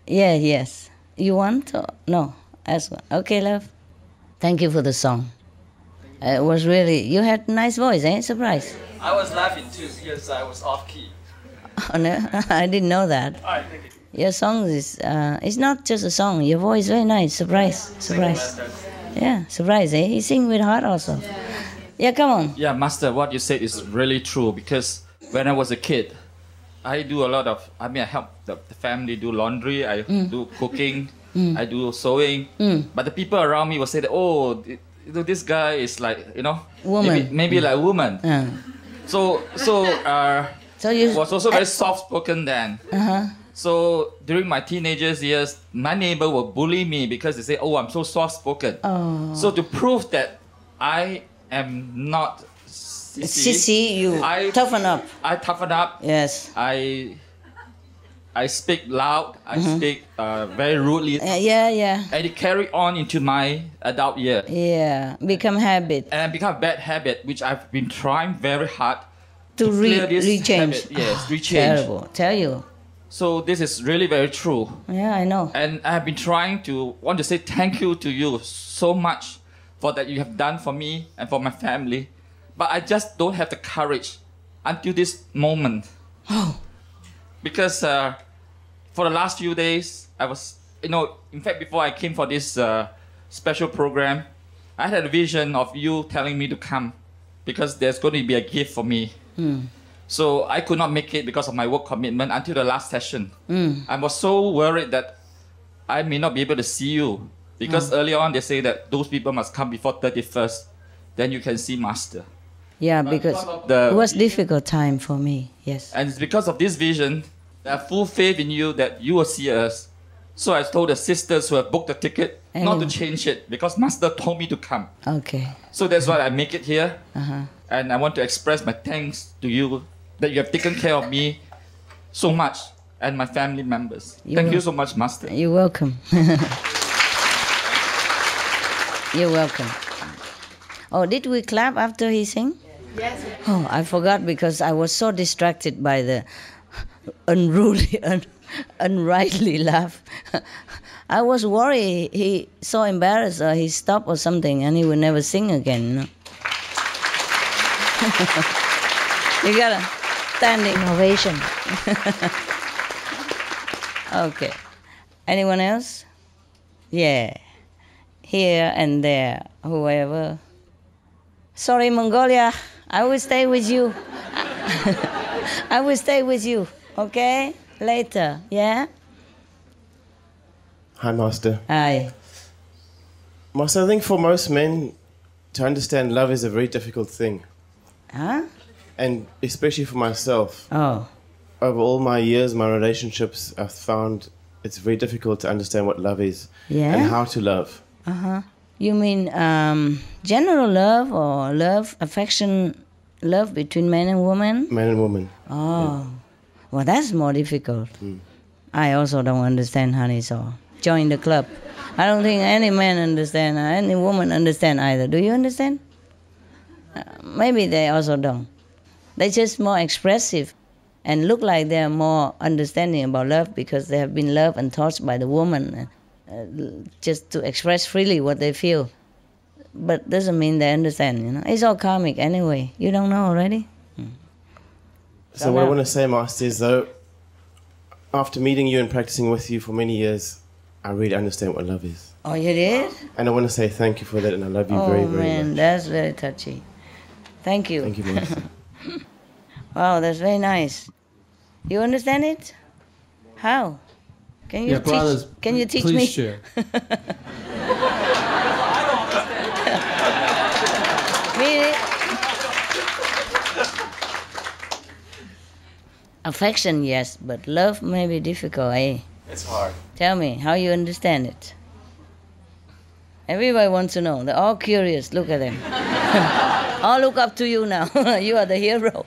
Yeah, yes. You want? No, ask one. Okay, love. Thank you for the song. It was really, you had a nice voice, eh? Surprise. I was laughing too because I was off key. Oh, no, I didn't know that. All right, thank you. Your song is, it's not just a song. Your voice very nice. Surprise. Yeah, surprise, eh? You sing with heart also. Yeah, come on. Yeah, Master, what you said is really true because when I was a kid, I do a lot of, I help the family do laundry, I do cooking, I do sewing. But the people around me will say that, oh, this guy is like, woman. Maybe like a woman. So you was also very soft-spoken then. So during my teenagers years, my neighbor will bully me because they say, oh, I'm so soft-spoken. Oh. So to prove that I am not sissy, you toughen up. I toughen up. Yes. I speak loud. I speak very rudely. Yeah. And it carry on into my adult year. Yeah, become habit. And become a bad habit, which I've been trying very hard to clear this rechange. Habit. Yes, rechange. Terrible. Tell you. So this is really very true. Yeah, I know. And I have been want to say thank you to you so much for that you have done for me and for my family. But I just don't have the courage until this moment. Oh. Because for the last few days, I was, in fact, before I came for this special program, I had a vision of you telling me to come because there's going to be a gift for me. So I could not make it because of my work commitment until the last session. I was so worried that I may not be able to see you because early on they say that those people must come before 31st, then you can see Master. Yeah, because it was difficult time for me, yes. And it's because of this vision, I have full faith in you that you will see us. So I told the sisters who have booked the ticket not to change it because Master told me to come. Okay. So that's why I make it here. And I want to express my thanks to you that you have taken care of me so much and my family members. Thank you so much, Master. You're welcome. You're welcome. Oh, did we clap after he sang? Yes. Oh, I forgot because I was so distracted by the unruly, unrightly laugh. I was worried he so embarrassed or he stopped or something and he would never sing again. You got a standing ovation. Okay. Anyone else? Yeah. Here and there, whoever. Sorry, Mongolia. I will stay with you. I will stay with you, okay? Later, yeah? Hi, Master. Hi. Master, I think for most men, to understand love is a very difficult thing. Huh? And especially for myself. Oh. Over all my years, my relationships, I've found it's very difficult to understand what love is. Yeah? And how to love. You mean general love or love, affection, love between men and women? Man and woman. Oh. Yeah. Well, that's more difficult. I also don't understand, honey, so join the club. I don't think any man understand, any woman understand either. Do you understand? Maybe they also don't. They're just more expressive and look like they're more understanding about love because they have been loved and taught by the woman just to express freely what they feel. But doesn't mean they understand, It's all karmic anyway. You don't know already? So what I want to say, Master, is though, after meeting you and practicing with you for many years, I really understand what love is. Oh, you did? And I want to say thank you for that, and I love you very, very much. Oh, man, that's very touchy. Thank you. Thank you, Master. Wow, that's very nice. You understand it? How? Can you brothers, can you teach please me? Share. Really? Affection, yes, but love may be difficult, eh? It's hard. Tell me, how you understand it? Everybody wants to know. They're all curious. Look at them. All look up to you now. You are the hero.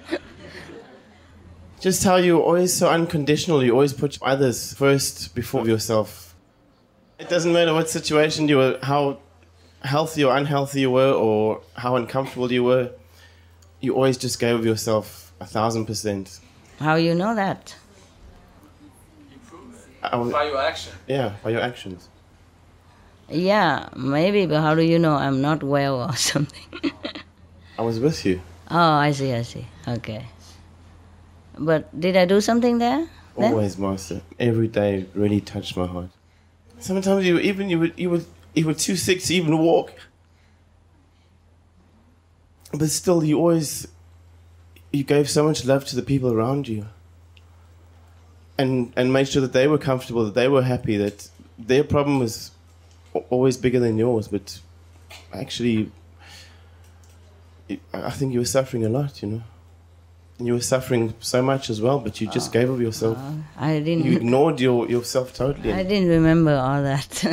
Just how you're always so unconditional. You always put others first before yourself. It doesn't matter what situation you were, how healthy or unhealthy you were, or how uncomfortable you were. You always just gave of yourself 1,000%. How you know that? By your action. Yeah, by your actions. Yeah, maybe, but how do you know I'm not well or something? I was with you. Oh, I see. Okay. But did I do something there? Then? Always, Master. Every day really touched my heart. Sometimes you were too sick to even walk. But still, you gave so much love to the people around you. And made sure that they were comfortable, that they were happy, that their problem was always bigger than yours. But actually, I think you were suffering a lot, you know. And you were suffering so much as well, but you just gave of yourself. I didn't. You ignored yourself totally. I didn't remember all that.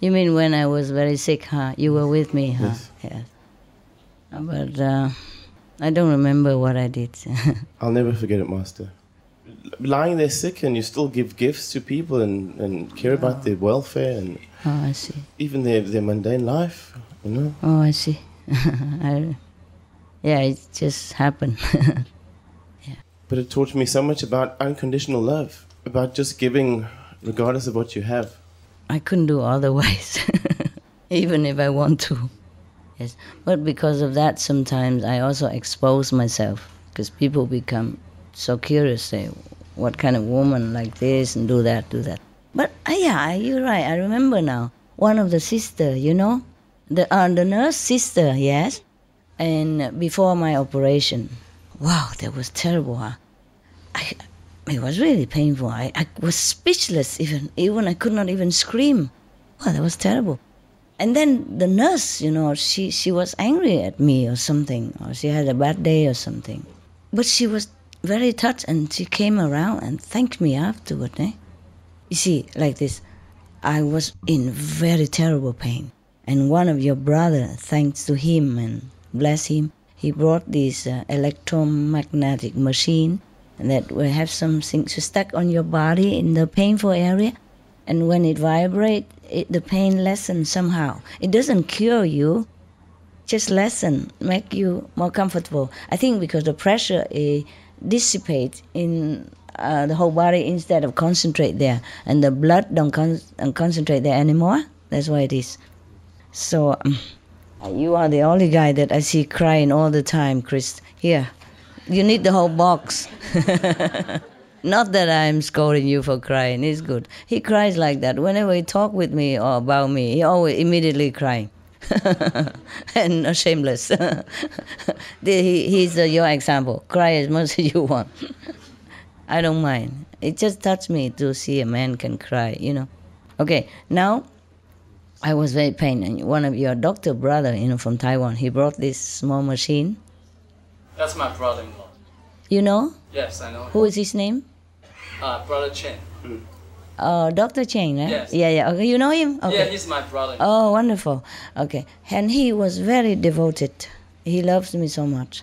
You mean when I was very sick, huh? You were with me, huh? Yes. But I don't remember what I did. I'll never forget it, Master. Lying there sick and you still give gifts to people and care about their welfare and I see. Even their mundane life, you know. Oh, I see. Yeah, it just happened. Yeah. But it taught me so much about unconditional love, about just giving regardless of what you have. I couldn't do otherwise, even if I want to. Yes, but because of that, sometimes I also expose myself because people become so curious, say, what kind of woman like this and do that. But yeah, you're right. I remember now. One of the sister, you know, the nurse sister, yes. And before my operation, wow, that was terrible. Huh? It was really painful. I was speechless. Even I could not even scream. Wow, that was terrible. And then the nurse, you know, she was angry at me or something, or she had a bad day or something. But she was very touched, and she came around and thanked me afterward. You see, like this, I was in very terrible pain. And one of your brother, thanks to him and bless him, he brought this electromagnetic machine that will have something stuck on your body in the painful area. And when it vibrates, the pain lessens somehow. It doesn't cure you, just lessen, make you more comfortable. I think because the pressure dissipates in the whole body instead of concentrate there. And the blood don't concentrate there anymore. That's why it is. So you are the only guy that I see crying all the time, Chris. Here, you need the whole box. Not that I'm scolding you for crying, it's good. He cries like that. Whenever he talks with me or about me, he always immediately crying. And shameless. He's your example. Cry as much as you want. I don't mind. It just touched me to see a man can cry, you know. Okay, now I was very pained. And one of your doctor brother, you know, from Taiwan, he brought this small machine. That's my brother-in-law. You know? Yes, I know. Who is his name? Brother Chen. Dr. Chen, right? Yes. Yeah. Okay, you know him? Okay. Yeah, he's my brother. Oh, wonderful. Okay. And he was very devoted. He loves me so much.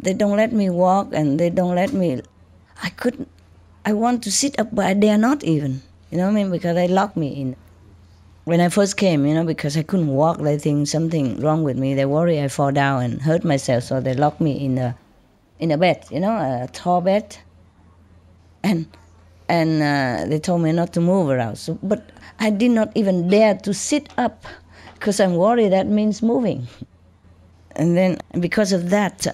They don't let me walk and they don't let me... I want to sit up, but I dare not even. You know what I mean? Because they locked me in. When I first came, you know, because I couldn't walk, they think something wrong with me. They worry I fall down and hurt myself, so they locked me in a bed, you know, a tall bed. And they told me not to move around. So, but I did not even dare to sit up because I'm worried that means moving. And then because of that,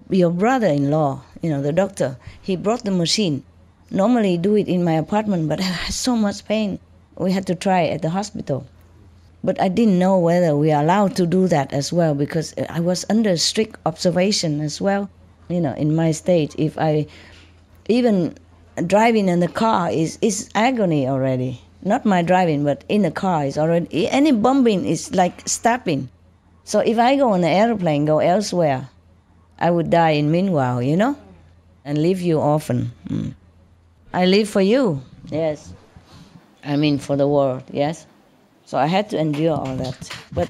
your brother-in-law, you know, the doctor, he brought the machine. Normally he do it in my apartment, but I had so much pain. We had to try it at the hospital. But I didn't know whether we are allowed to do that as well because I was under strict observation as well. You know, in my state, if I even driving in the car is agony already. Not my driving, but in the car is already, any bumping is like stabbing. So if I go on an airplane, go elsewhere, I would die in meanwhile, you know, and leave you orphan. I live for you, yes. I mean for the world, yes. So I had to endure all that. But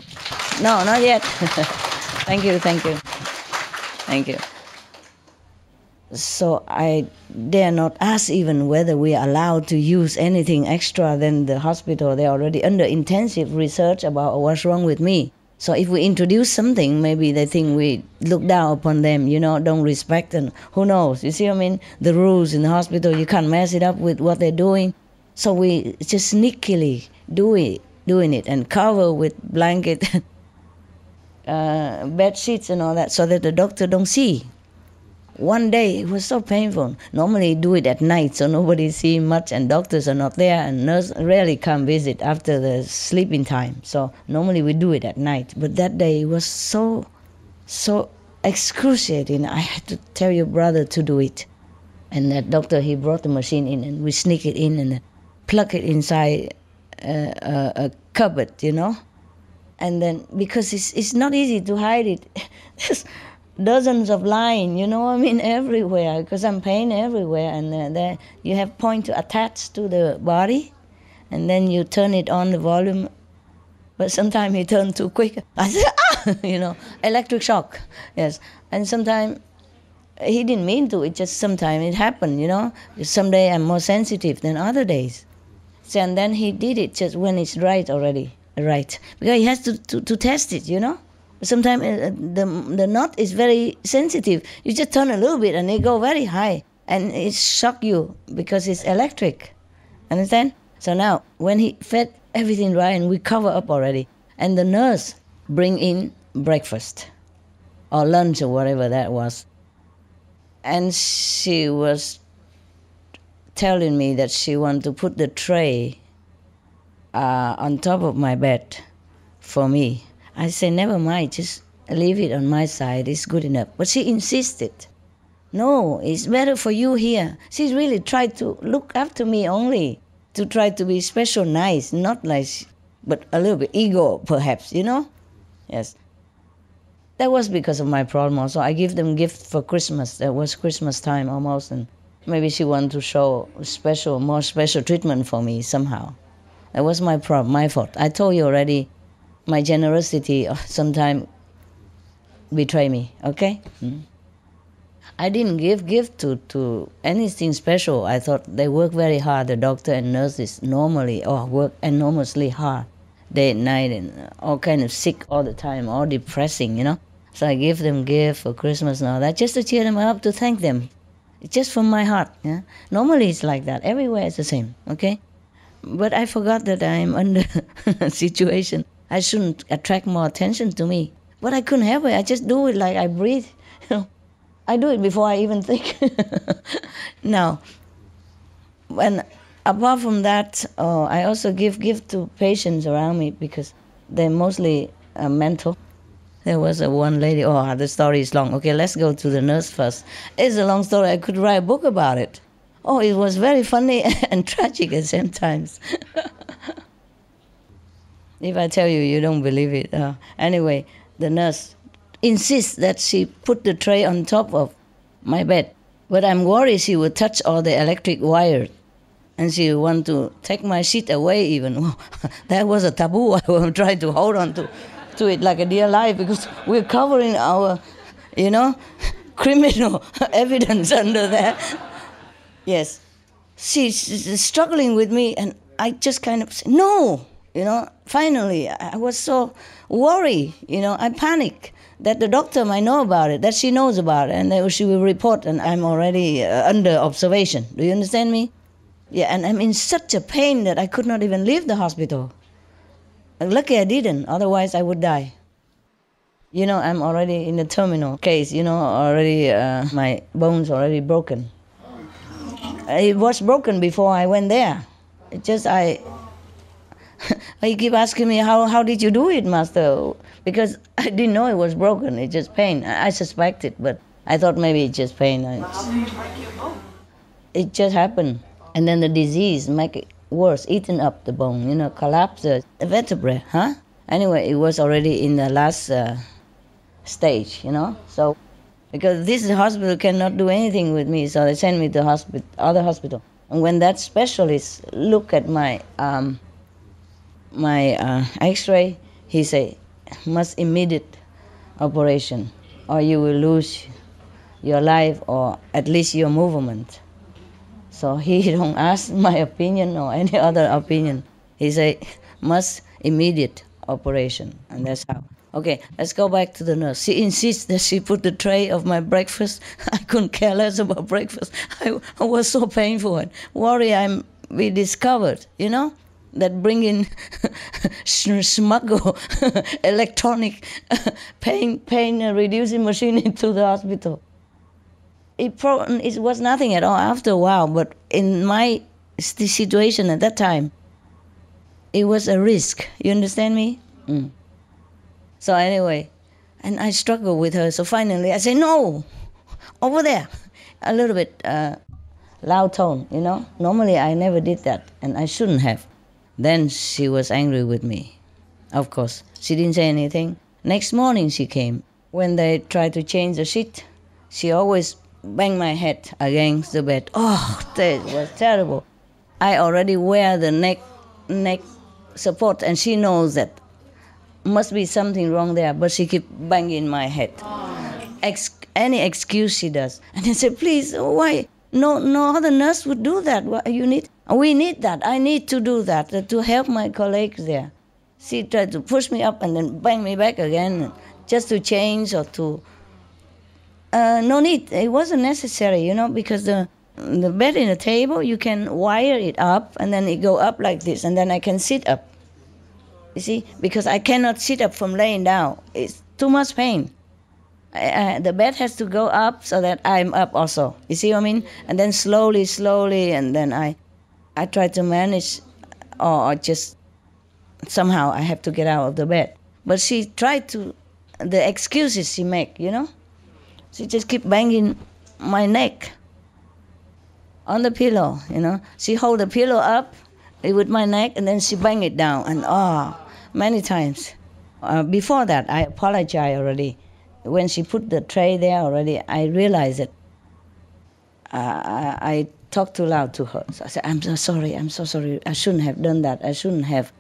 no, not yet. Thank you. So I dare not ask even whether we are allowed to use anything extra than the hospital. They're already under intensive research about what's wrong with me. So if we introduce something, maybe they think we look down upon them, you know, don't respect them. Who knows? You see what I mean? The rules in the hospital, you can't mess it up with what they're doing. So we just sneakily doing it and cover with blanket, bed sheets and all that so that the doctor don't see. One day, it was so painful. Normally, do it at night, so nobody see much, and doctors are not there, and nurses rarely come visit after the sleeping time. So normally, we do it at night. But that day, it was so so excruciating. I had to tell your brother to do it. And that doctor, he brought the machine in, and we sneak it in and plug it inside a cupboard, you know. And then, because it's not easy to hide it, there's dozens of lines, you know what I mean, everywhere, because I'm pain everywhere. And there you have point to attach to the body, and then you turn it on the volume. But sometimes he turned too quick. I said, you know, electric shock, yes. And sometimes he didn't mean to, it just sometimes it happened, you know. Some day I'm more sensitive than other days. So, and then he did it just when it's right already, right. Because he has to test it, you know. Sometimes the knot is very sensitive. You just turn a little bit and it go very high. And it shock you because it's electric, understand? So now, when he fed everything right and we cover up already, and the nurse bring in breakfast or lunch or whatever that was, and she was telling me that she wanted to put the tray on top of my bed for me. I said, never mind, just leave it on my side, it's good enough. But she insisted, no, it's better for you here. She really tried to look after me only, to try to be special nice, not like, but a little bit ego perhaps, you know? Yes. That was because of my problem also. I give them gift for Christmas. That was Christmas time almost, and maybe she wanted to show special, more special treatment for me somehow. That was my problem, my fault. I told you already, my generosity sometimes betray me, okay? I didn't give gift to anything special. I thought they work very hard, the doctor and nurses normally, work enormously hard, day and night, and all kind of sick all the time, all depressing, you know. So I give them gift for Christmas and all that, just to cheer them up, to thank them. It's just from my heart, yeah. Normally it's like that, everywhere it's the same, okay? But I forgot that I'm under a situation. I shouldn't attract more attention to me. But I couldn't help it, I just do it like I breathe, you know. I do it before I even think. Now, when apart from that, I also give gift to patients around me because they're mostly mental. There was one lady, the story is long. Okay, let's go to the nurse first. It's a long story, I could write a book about it. It was very funny and tragic at the same time. If I tell you, you don't believe it. Anyway, the nurse insists that she put the tray on top of my bed. But I'm worried she would touch all the electric wires. And she want to take my sheet away even. That was a taboo. I was trying to hold on to it like a dear life because we're covering our, you know, criminal evidence under there. Yes. She's struggling with me and I just kind of say, no, you know, finally. I was so worried, you know, I panicked that the doctor might know about it, that she knows about it, and that she will report and I'm already under observation. Do you understand me? Yeah, and I'm in such a pain that I could not even leave the hospital. Lucky I didn't, otherwise I would die. You know, I'm already in the terminal case, you know, already my bones already broken. It was broken before I went there. It just, he keep asking me, how did you do it, Master? Because I didn't know it was broken, it's just pain. I suspected, but I thought maybe it's just pain. How did you break your bone? It just happened. And then the disease make it worse, eating up the bone, you know, collapse the vertebrae, huh? Anyway, it was already in the last stage, you know. So, because this hospital cannot do anything with me, so they sent me to other hospital. And when that specialist look at my X-ray, he say, must immediate operation, or you will lose your life or at least your movement. So he don't ask my opinion or any other opinion. He say, must immediate operation, and that's how. Okay, let's go back to the nurse. She insists that she put the tray of my breakfast. I couldn't care less about breakfast. I was so painful and worried be discovered, you know, that bringing smuggle electronic pain reducing machine into the hospital. It was nothing at all after a while, but in my situation at that time, it was a risk. You understand me? So anyway, And I struggled with her. So finally I said, no, over there. A little bit loud tone, you know. Normally I never did that, and I shouldn't have. Then she was angry with me. Of course, she didn't say anything. Next morning she came. When they tried to change the sheet, she always banged my head against the bed. Oh, that was terrible. I already wear the neck support, and she knows that must be something wrong there, but she keep banging my head. Any excuse she does. And I said, please, why? No other nurse would do that. We need that. I need to do that to help my colleagues there. She tried to push me up and then bang me back again, just to change or to... no need. It wasn't necessary, you know, because the bed in the table, you can wire it up and then it go up like this, and then I can sit up. You see, because I cannot sit up from laying down. It's too much pain. The bed has to go up so that I'm up also. You see what I mean? And then slowly, and then I try to manage, or just somehow I have to get out of the bed. But she tried to, the excuses she make, you know? She just keep banging my neck on the pillow, you know? She hold the pillow up with my neck, and then she bang it down, and many times. Before that, I apologize already. When she put the tray there already, I realized that I talked too loud to her. So I said, I'm so sorry, I shouldn't have done that. I shouldn't have,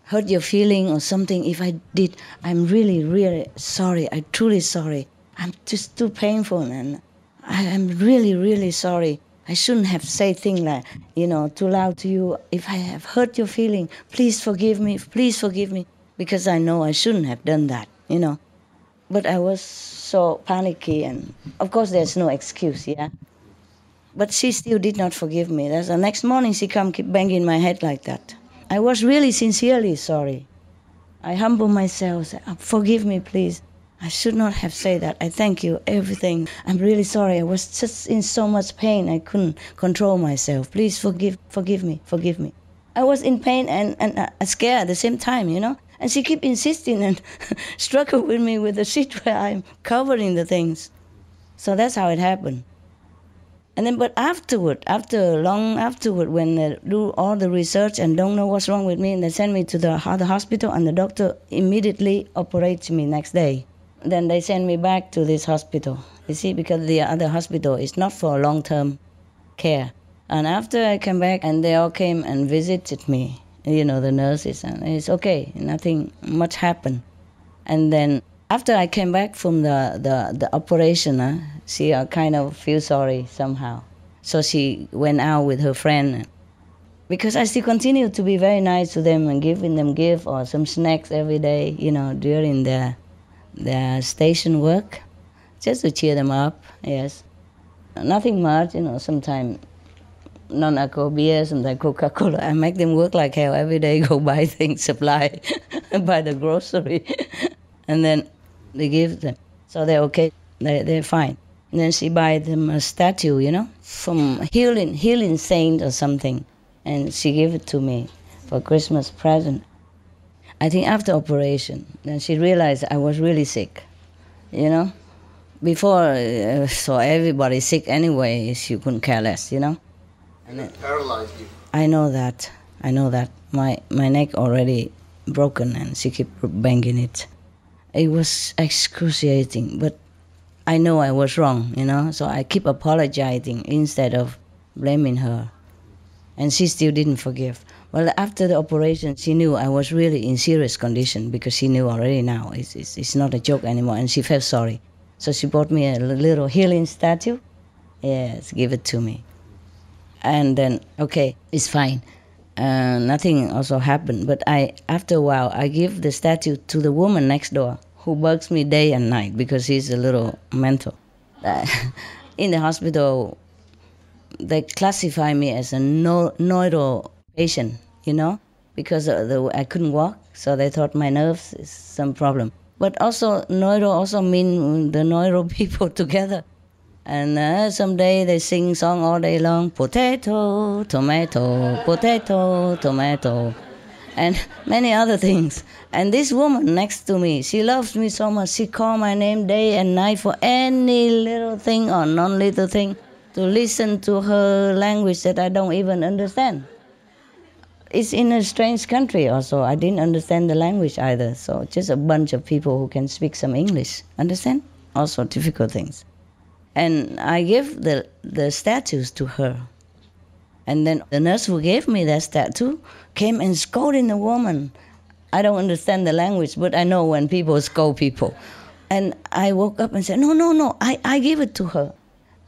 hurt your feeling or something. If I did, I'm really, really sorry. I'm truly sorry. I'm just too painful, and I'm really, really sorry. I shouldn't have said things like, you know, too loud to you. If I have hurt your feeling, please forgive me, because I know I shouldn't have done that, you know. But I was so panicky, and of course there's no excuse, yeah. But she still did not forgive me. That's the next morning she keep banging my head like that. I was really sincerely sorry. I humbled myself, said, forgive me, please. I should not have said that. I thank you, everything. I'm really sorry. I was just in so much pain. I couldn't control myself. Please forgive me. I was in pain and scared at the same time, you know. And she kept insisting and struggled with me with the sheet where I'm covering the things. So that's how it happened. And then, but long afterward, when they do all the research and don't know what's wrong with me, and they send me to the other hospital, and the doctor immediately operates me next day. Then they send me back to this hospital, you see, because the other hospital is not for long-term care. And after I came back, and they all came and visited me, you know, the nurses, and it's okay, nothing much happened. And then after I came back from the operation, she kind of feel sorry somehow. So she went out with her friend, because I still continue to be very nice to them and giving them gift or some snacks every day, you know, during their station work, just to cheer them up, yes. Nothing much, you know, sometimes non-alcohol beer, sometimes Coca-Cola. I make them work like hell every day, go buy things, supply, buy the grocery, and then they give them. So they're okay, they're fine. And then she buy them a statue, you know, from healing saint or something, and she gave it to me for Christmas present. I think after operation, then she realized I was really sick, you know. Before, so everybody sick anyway, she couldn't care less, you know. And it paralyzed you. I know that. My neck already broken, and she kept banging it. It was excruciating, but I know I was wrong, you know, so I keep apologizing instead of blaming her. And she still didn't forgive. Well, after the operation, she knew I was really in serious condition, because she knew already now it's not a joke anymore, and she felt sorry. So she bought me a little healing statue. Yes, give it to me. And then, okay, it's fine. Nothing also happened. But after a while, I give the statue to the woman next door, who bugs me day and night because she's a little mental. In the hospital, they classify me as a neuro patient, you know, because I couldn't walk, so they thought my nerves is some problem. But also, neuro also mean the neuro people together. And someday they sing song all day long, potato, tomato, potato, tomato. and many other things. And this woman next to me, she loves me so much. She calls my name day and night for any little thing or non-little thing, to listen to her language that I don't even understand. It's in a strange country also. I didn't understand the language either. So just a bunch of people who can speak some English. Understand? Also difficult things. And I gave the statues to her. And then the nurse who gave me that statue came and scolded the woman. I don't understand the language, but I know when people scold people. And I woke up and said, no, I gave it to her.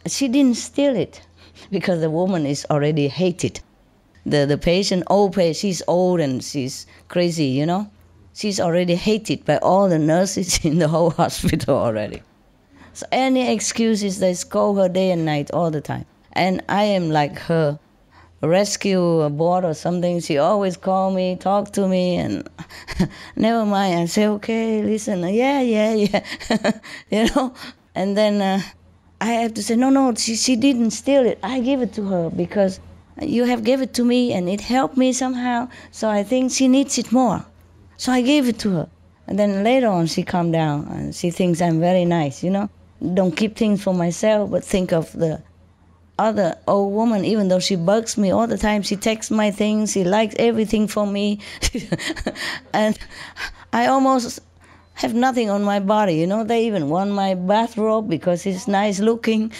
She didn't steal it, because the woman is already hated. The patient, she's old and she's crazy, you know. She's already hated by all the nurses in the whole hospital already. So any excuses, they scold her day and night all the time. And I am like her rescue board or something. She always call me, talk to me, and never mind. I say, okay, listen, yeah. You know. And then I have to say, no, she didn't steal it. I gave it to her because you have gave it to me and it helped me somehow. So I think she needs it more. So I gave it to her. And then later on she calmed down and she thinks I'm very nice, you know. Don't keep things for myself, but think of the other old woman, even though she bugs me all the time. She texts my things, she likes everything for me. And I almost have nothing on my body, you know. They even want my bathrobe because it's nice looking.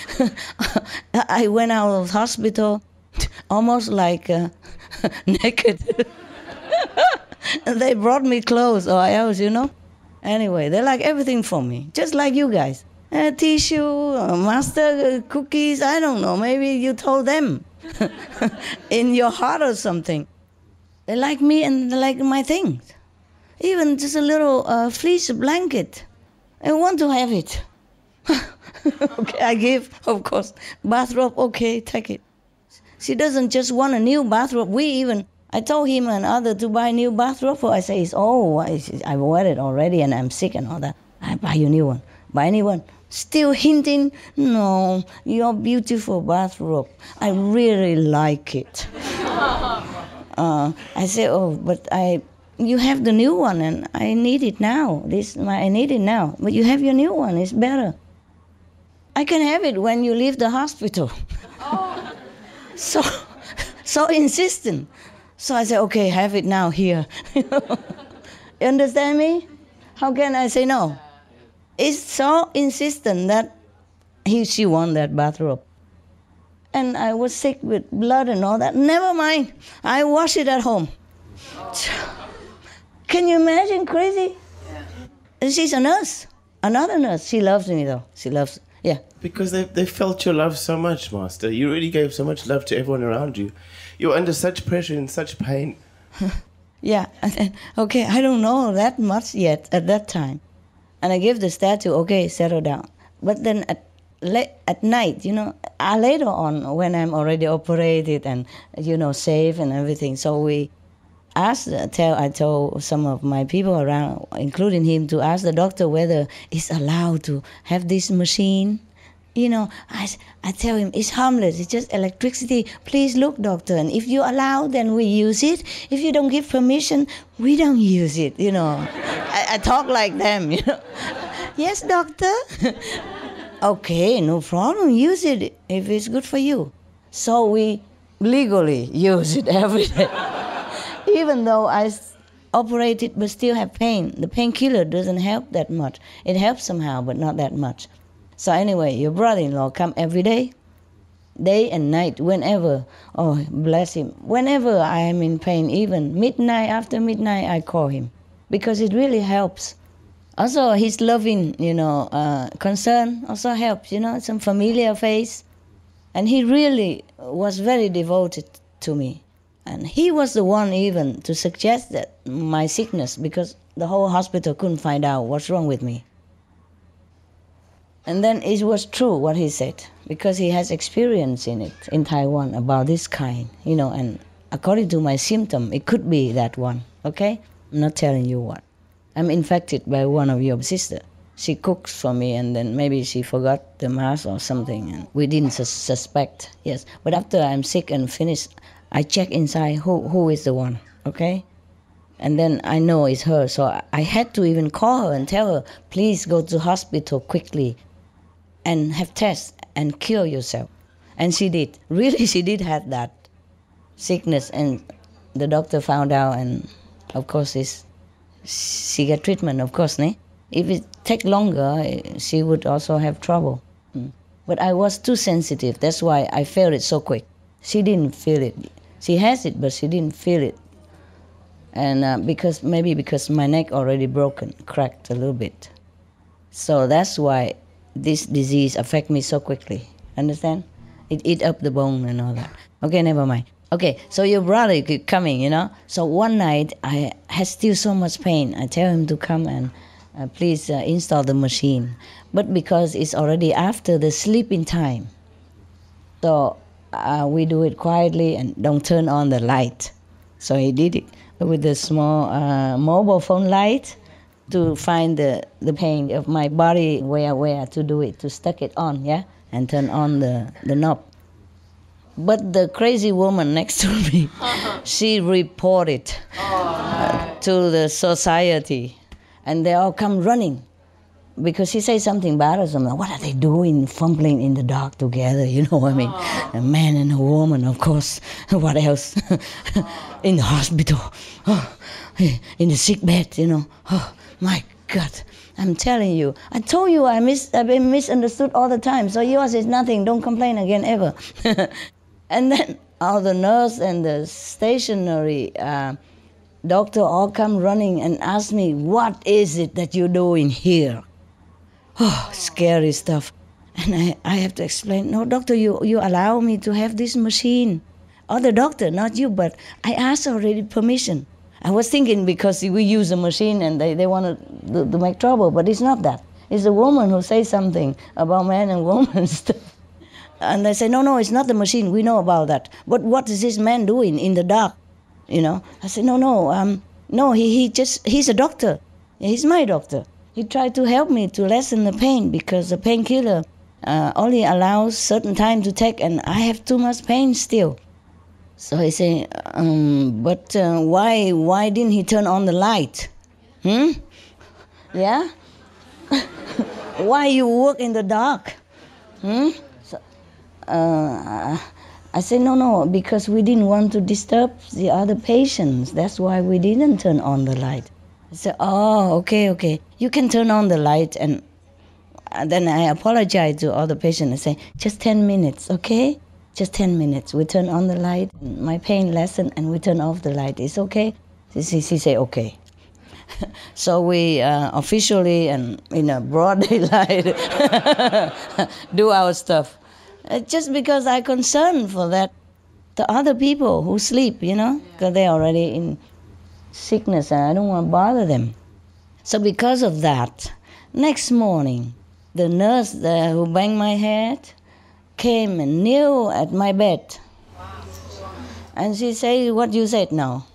I went out of hospital almost like naked. And they brought me clothes or else, you know. Anyway, they like everything for me, just like you guys. Tissue, master cookies, I don't know, maybe you told them in your heart or something. They like me and they like my things. Even just a little fleece blanket. I want to have it. Okay, I give, of course. Bathrobe, okay, take it. She doesn't just want a new bathrobe. I told him and others to buy a new bathrobe for. I say, it's old. I wear it already and I'm sick and all that. I buy you a new one. Buy a new one. Still hinting, no, your beautiful bathrobe. I really like it. I say, but you have the new one and I need it now. I need it now. But you have your new one, it's better. I can have it when you leave the hospital. So insistent. So I say, okay, have it now here. You understand me? How can I say no? It's so insistent that she won that bathrobe. And I was sick with blood and all that. Never mind. I wash it at home. Can you imagine? Crazy? Yeah. And she's a nurse. Another nurse. She loves me though. She loves, yeah. Because they felt your love so much, Master. You really gave so much love to everyone around you. You were under such pressure and such pain. Yeah. Okay, I don't know that much yet at that time. And I gave the statue, okay, settle down. But then at night, you know, later on, when I'm already operated and, you know, safe and everything, so we asked, I told some of my people around, including him, to ask the doctor whether it's allowed to have this machine. You know, I tell him, it's harmless, it's just electricity. Please look, doctor, and if you allow, then we use it. If you don't give permission, we don't use it, you know. I talk like them, you know. Yes, doctor. Okay, no problem, use it if it's good for you. So we legally use it every day. Even though I operated but still have pain. The painkiller doesn't help that much. It helps somehow, but not that much. So anyway, your brother-in-law come every day and night, whenever. Oh, bless him. Whenever I am in pain, even midnight, after midnight, I call him. Because it really helps. Also, his loving, you know, concern also helps, you know, some familiar face. And he really was very devoted to me. And he was the one even to suggest that my sickness, because the whole hospital couldn't find out what's wrong with me. And then it was true what he said, because he has experience in it, in Taiwan, about this kind, you know, and according to my symptom, it could be that one, okay? I'm not telling you what. I'm infected by one of your sisters. She cooks for me and then maybe she forgot the mask or something and we didn't suspect, yes. But after I'm sick and finished, I check inside who is the one, okay? And then I know it's her, so I had to even call her and tell her, please go to hospital quickly and have tests and cure yourself. And she did. Really, she did have that sickness, and the doctor found out, and of course she got treatment, of course. If it take longer, she would also have trouble. But I was too sensitive. That's why I felt it so quick. She didn't feel it. She has it, but she didn't feel it. And because my neck already broken, cracked a little bit. So that's why this disease affect me so quickly. Understand? It eat up the bone and all that. Okay, never mind. Okay, so your brother keep coming, you know. So one night I had still so much pain. I tell him to come and please install the machine. But because it's already after the sleeping time, so we do it quietly and don't turn on the light. So he did it with the small mobile phone light to find the pain of my body, where to do it, to stuck it on, yeah, and turn on the knob. But the crazy woman next to me, she reported to the society, and they all come running because she says something bad or something. What are they doing, fumbling in the dark together? You know what I mean? A man and a woman, of course. What else? In the hospital, in the sick bed, you know. Oh, my God. I'm telling you. I told you I've been misunderstood all the time. So yours is nothing. Don't complain again ever. And then all the nurse and the stationary doctor all come running and ask me, what is it that you're doing here? Oh, scary stuff. And I have to explain, no, doctor, you allow me to have this machine. Oh, the doctor, not you, but I asked already permission. I was thinking because we use a machine and they want to make trouble, but it's not that. It's the woman who says something about man and woman stuff. And they say, no, it's not the machine. We know about that. But what is this man doing in the dark? You know? I said, no, he's a doctor. He's my doctor. He tried to help me to lessen the pain because the painkiller only allows certain time to take, and I have too much pain still. So he said, but why didn't he turn on the light? Yeah? Why you work in the dark? So, I said, no, because we didn't want to disturb the other patients. That's why we didn't turn on the light. I said, oh, okay. You can turn on the light. And then I apologize to all the patients and say, just 10 minutes, okay? Just 10 minutes. We turn on the light, and my pain lessened, and we turn off the light. It's okay? She said, okay. So we officially and in a broad daylight do our stuff. Just because I'm concerned for that, the other people who sleep, you know, because they're already in sickness and I don't want to bother them. So because of that, next morning, the nurse who banged my head came and knelt at my bed. And she said, what you said now?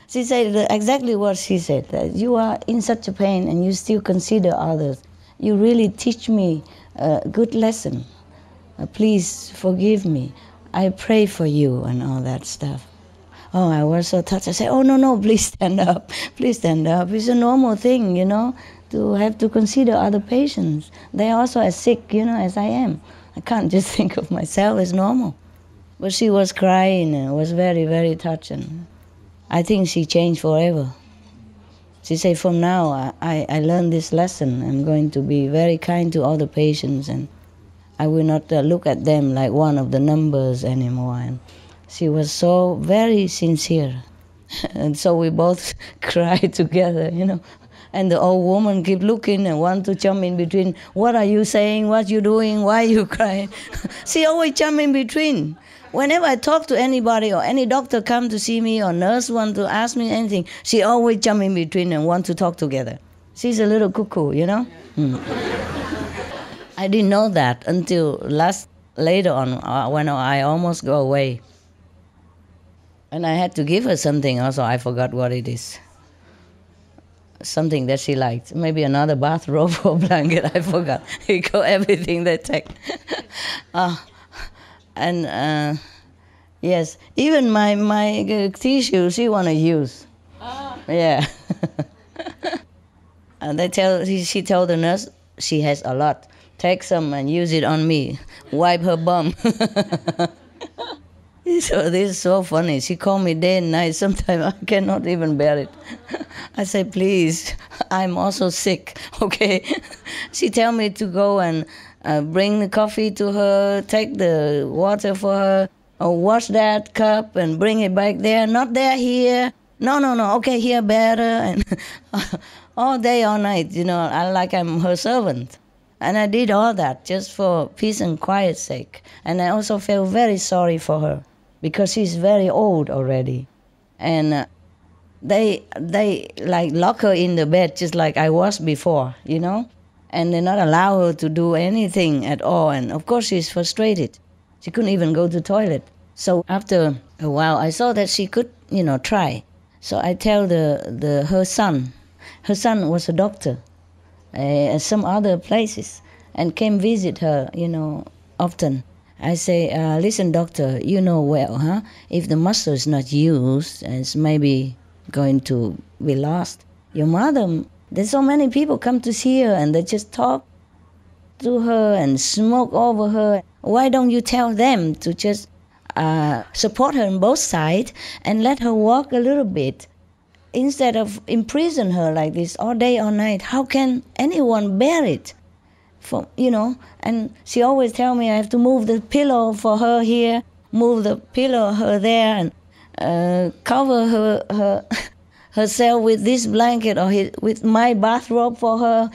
She said exactly what she said, that you are in such a pain and you still consider others. You really teach me a good lesson. Please forgive me. I pray for you and all that stuff. Oh, I was so touched. I said, oh, no, please stand up. Please stand up. It's a normal thing, you know, to have to consider other patients. They're also as sick, you know, as I am. I can't just think of myself as normal. But she was crying and was very, very touching. I think she changed forever. She said, from now, I learned this lesson. I'm going to be very kind to all the patients, and I will not look at them like one of the numbers anymore. And she was so very sincere. And so we both cried together, you know. And the old woman kept looking and want to jump in between. What are you saying? What you doing? Why you crying? She always jump in between. Whenever I talk to anybody or any doctor come to see me or nurse want to ask me anything, she always jump in between and want to talk together. She's a little cuckoo, you know. I didn't know that until later on when I almost go away. And I had to give her something also. I forgot what it is. Something that she liked. Maybe another bathrobe or blanket. I forgot. He got everything they take. Yes, even my tissue she want to use. Yeah. And she told the nurse she has a lot. Take some and use it on me. Wipe her bum. So this is so funny. She called me day and night. Sometimes I cannot even bear it. I say, please, I'm also sick, okay? She tell me to go and bring the coffee to her, take the water for her, or wash that cup and bring it back there. Not there, here. No, okay, here better. And all day, all night, I'm her servant. And I did all that just for peace and quiet's sake. And I also feel very sorry for her because she's very old already. And they like lock her in the bed just like I was before, and they not allow her to do anything at all. And of course she's frustrated. She couldn't even go to the toilet. So after a while, I saw that she could, try. So I tell her son. Her son was a doctor at some other places and came visit her, often. I say, listen, doctor, you know well, huh? If the muscle is not used, it's maybe going to be lost. Your mother, there's so many people come to see her and they just talk to her and smoke over her. Why don't you tell them to just support her on both sides and let her walk a little bit instead of imprison her like this all day, all night? How can anyone bear it? And she always tell me I have to move the pillow for her here, move the pillow her there, and cover herself with this blanket or with my bathrobe for her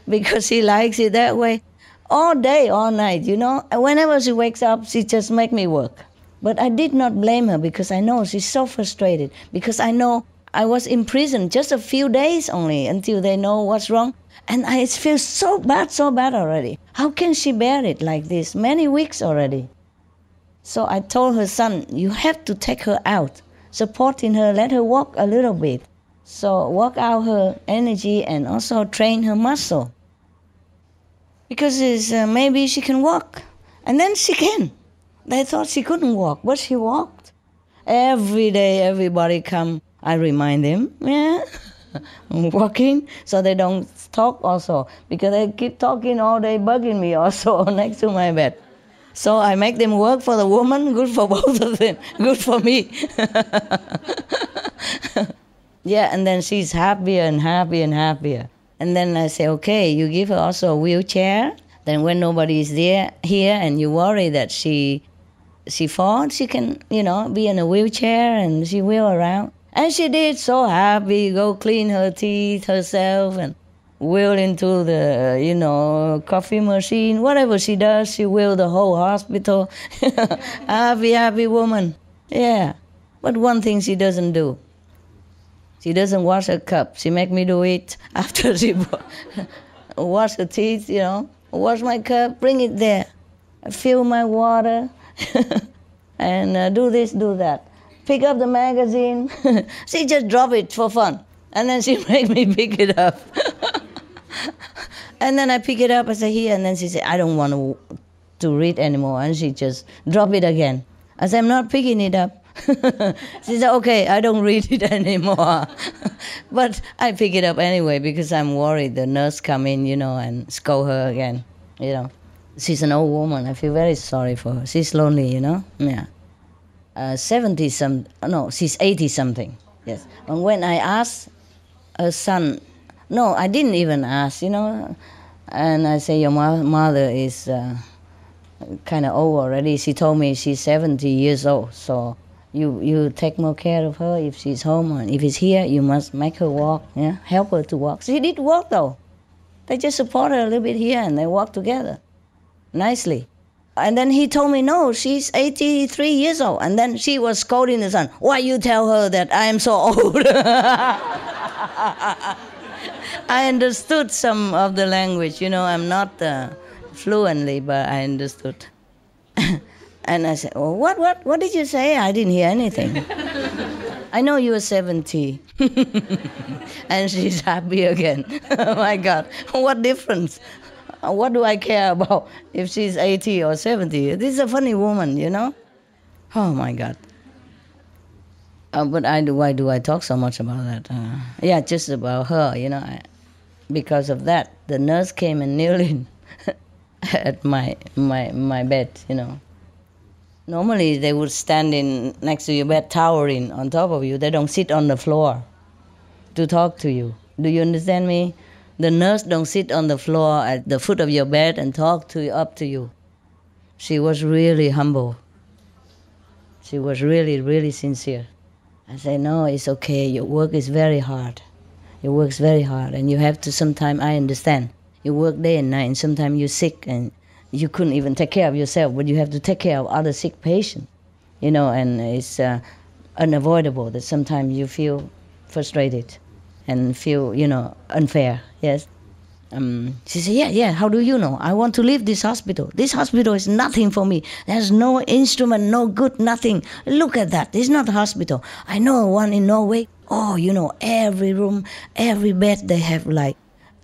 because she likes it that way. All day, all night, And whenever she wakes up, she just make me work. But I did not blame her because I know she's so frustrated, because I know I was in prison just a few days only until they know what's wrong. And I feel so bad already. How can she bear it like this? Many weeks already. So I told her son, you have to take her out, supporting her, let her walk a little bit. So work out her energy and also train her muscle. Because maybe she can walk. And then she can. They thought she couldn't walk, but she walked. Every day, everybody come. I remind them, I'm walking, so they don't talk also, because they keep talking all day, bugging me also next to my bed. So I make them work for the woman, good for both of them, good for me. Yeah, and then she's happier and happier and happier. And then I say, okay, you give her also a wheelchair. Then when nobody is here and you worry that she falls, she can, be in a wheelchair and she wheel around. And she did, so happy, go clean her teeth herself and wheel into the, coffee machine. Whatever she does, she wheel the whole hospital. Happy woman. Yeah. But one thing she doesn't do. She doesn't wash her cup. She make me do it after she wash her teeth, Wash my cup, bring it there. Fill my water. And do this, do that. Pick up the magazine. She just drop it for fun. And then she make me pick it up. And then I pick it up, I say, here. And then she say, I don't want to read anymore. And she just drop it again. I say, I'm not picking it up. She said, okay, I don't read it anymore. But I pick it up anyway because I'm worried the nurse come in, and scold her again, She's an old woman. I feel very sorry for her. She's lonely, Yeah. 70-something, she's 80-something, yes. And when I asked her son, no, I didn't even ask, and I say, your mother is kind of old already. She told me she's 70 years old, so you take more care of her if she's home, and if she's here, you must make her walk, help her to walk. She did walk, though. They just support her a little bit here, and they walk together, nicely. And then he told me, no, she's 83 years old. And then she was scolding the son. Why you tell her that I am so old? I understood some of the language. I'm not fluently, but I understood. And I said, oh, what did you say? I didn't hear anything. I know you are 70. And she's happy again. Oh, my God. What difference? What do I care about if she's 80 or 70? This is a funny woman, Oh, my God. But why do I talk so much about that? Yeah, just about her, you know. Because of that, the nurse came and kneeled in at my bed, you know. Normally, they would stand in next to your bed, towering on top of you. They don't sit on the floor to talk to you. Do you understand me? The nurse don't sit on the floor at the foot of your bed and talk to you, up to you. She was really humble. She was really, really sincere. I say, no, it's okay. Your work is very hard. Your work's very hard, and you have to. Sometimes I understand. You work day and night, and sometimes you're sick, and you couldn't even take care of yourself, but you have to take care of other sick patients, you know. And it's unavoidable that sometimes you feel frustrated and feel, you know, unfair. Yes. She said, yeah, how do you know? I want to leave this hospital. This hospital is nothing for me. There's no instrument, no good, nothing. Look at that. It's not a hospital. I know one in Norway. Oh, you know, every room, every bed, they have like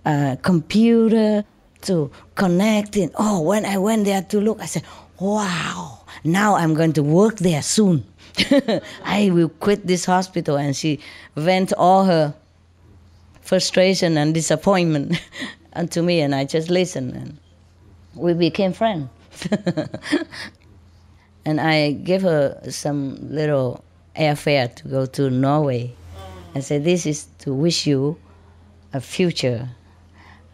a computer to connect in. Oh, when I went there to look, I said, wow, now I'm going to work there soon. I will quit this hospital. And she vent all her frustration and disappointment unto me, and I just listened, and we became friends. And I gave her some little airfare to go to Norway. I said, this is to wish you a future,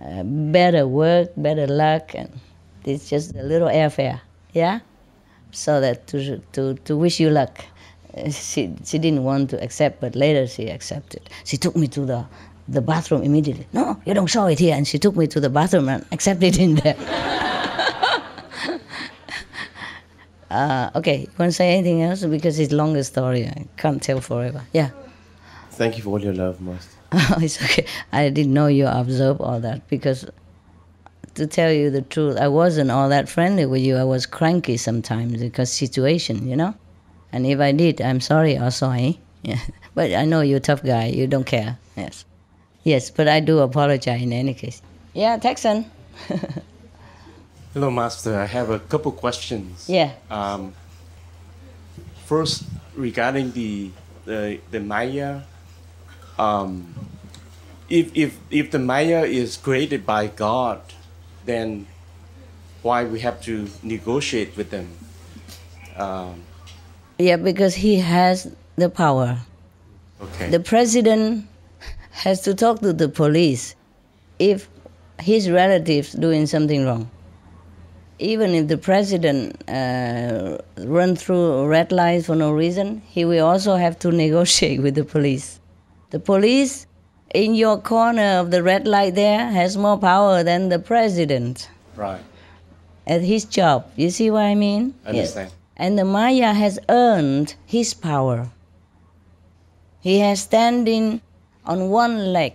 better work, better luck, and it's just a little airfare, yeah? So that to wish you luck. She didn't want to accept, but later she accepted. She took me to the bathroom immediately. No, you don't show it here. And she took me to the bathroom and accepted it in there. Okay, you want to say anything else? Because it's a longer story. I can't tell forever. Yeah. Thank you for all your love, Master. It's okay. I didn't know you observed all that, because to tell you the truth, I wasn't all that friendly with you. I was cranky sometimes because situation, you know. And if I did, I'm sorry also, eh? Yeah. But I know you're a tough guy. You don't care. Yes. Yes, but I do apologize in any case. Yeah, Texan. Hello, Master. I have a couple questions. Yeah. First, regarding the Maya, if the Maya is created by God, then why we have to negotiate with them? Yeah, because he has the power. Okay. The president has to talk to the police if his relatives doing something wrong. Even if the president run through red lights for no reason, he will also have to negotiate with the police. The police in your corner of the red light there has more power than the president. Right. At his job. You see what I mean? I understand. Yes. And the Maya has earned his power. He has standing on one leg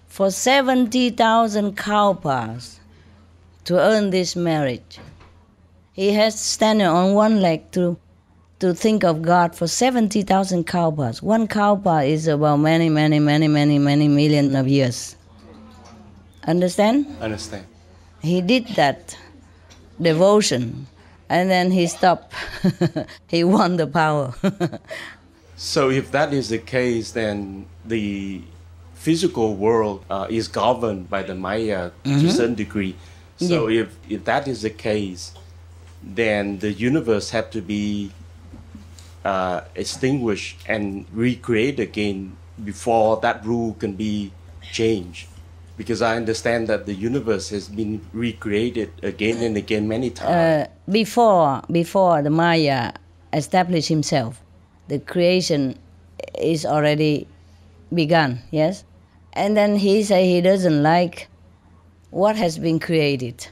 for 70,000 cowpaths to earn this marriage. He has standing on one leg to think of God for 70,000 cowpaths. One cowpath is about many million of years. Understand? Understand. He did that devotion, and then he stopped. He won the power. So if that is the case, then the physical world is governed by the Maya to a certain degree. So yeah. If that is the case, then the universe have to be extinguished and recreated again before that rule can be changed. Because I understand that the universe has been recreated again and again many times. Before the Maya established himself, the creation is already begun, yes? And then he say he doesn't like what has been created.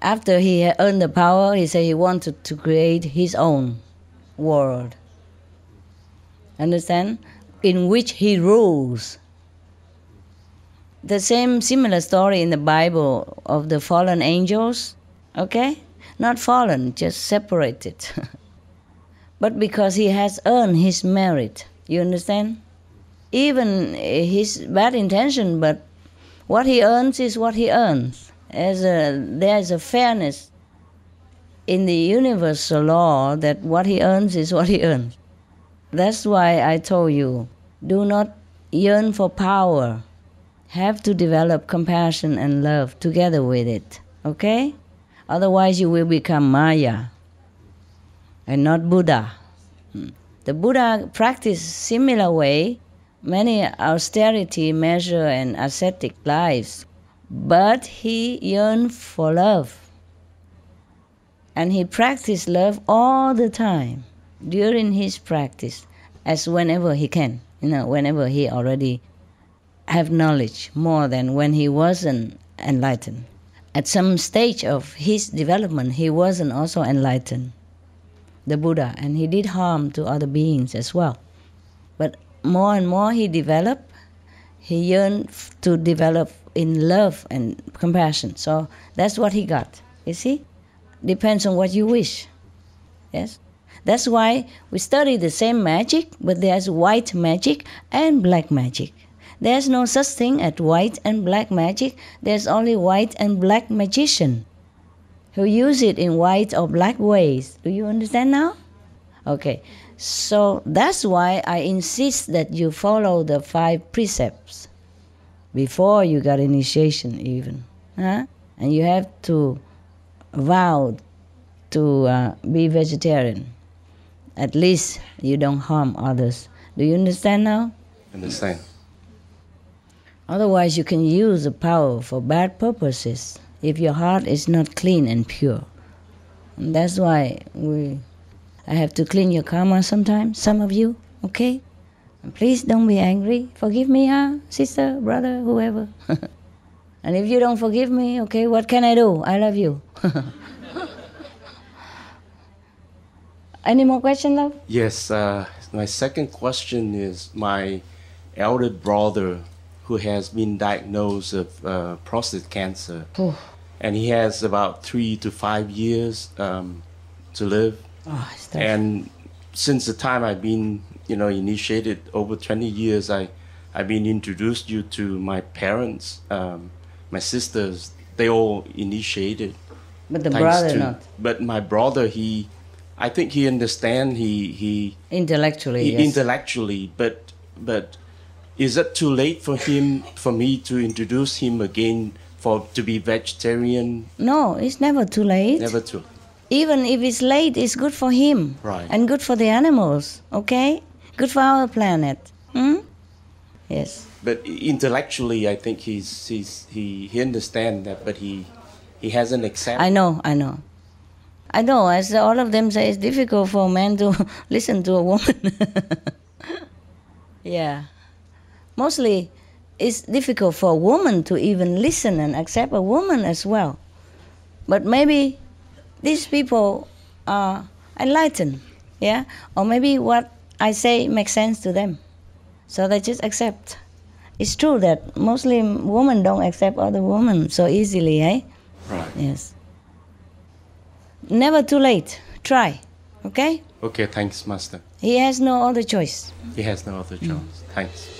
After he had earned the power, he said he wanted to create his own world. Understand? In which he rules. The similar story in the Bible of the fallen angels, okay? Not fallen, just separated. But because he has earned his merit, you understand? Even his bad intention, but what he earns is what he earns. There's a fairness in the universal law that what he earns is what he earns. That's why I told you, do not yearn for power. Have to develop compassion and love together with it, okay? Otherwise you will become Maya and not Buddha. The Buddha practiced similar way, many austerity measure and ascetic lives, but he yearned for love. And he practiced love all the time during his practice, as whenever he can, whenever he already have knowledge more than when he wasn't enlightened. At some stage of his development, he wasn't also enlightened, the Buddha, and he did harm to other beings as well. But more and more he developed, he yearned to develop in love and compassion. So that's what he got, you see? Depends on what you wish, yes? That's why we study the same magic, but there's white magic and black magic. There's no such thing as white and black magic. There's only white and black magician who use it in white or black ways. Do you understand now? Okay, so that's why I insist that you follow the 5 precepts before you got initiation even. Huh? And you have to vow to be vegetarian. At least you don't harm others. Do you understand now? Understand. Otherwise, you can use the power for bad purposes if your heart is not clean and pure. And that's why I have to clean your karma sometimes, some of you, okay? And please don't be angry. Forgive me, huh? Sister, brother, whoever. And if you don't forgive me, okay, what can I do? I love you. Any more questions, love? Yes, my second question is my elder brother who has been diagnosed with prostate cancer. And he has about 3 to 5 years to live. And since the time I've been, initiated over 20 years, I've been introduced you to my parents, my sisters. They all initiated. But the brother not. But my brother, I think he understands. He intellectually, yes. Intellectually, but is it too late for me to introduce him again to be vegetarian? No, it's never too late. Never too late. Even if it's late, it's good for him. Right. And good for the animals, okay? Good for our planet. Yes. But intellectually, I think he understands that, but he hasn't accepted. I know. As all of them say, it's difficult for a man to listen to a woman. Yeah. Mostly, it's difficult for a woman to even listen and accept a woman as well. But maybe these people are enlightened, yeah? Or maybe what I say makes sense to them. So they just accept. It's true that mostly women don't accept other women so easily, eh? Right. Yes. Never too late. Try, okay? Okay, thanks, Master. He has no other choice. He has no other choice. Thanks.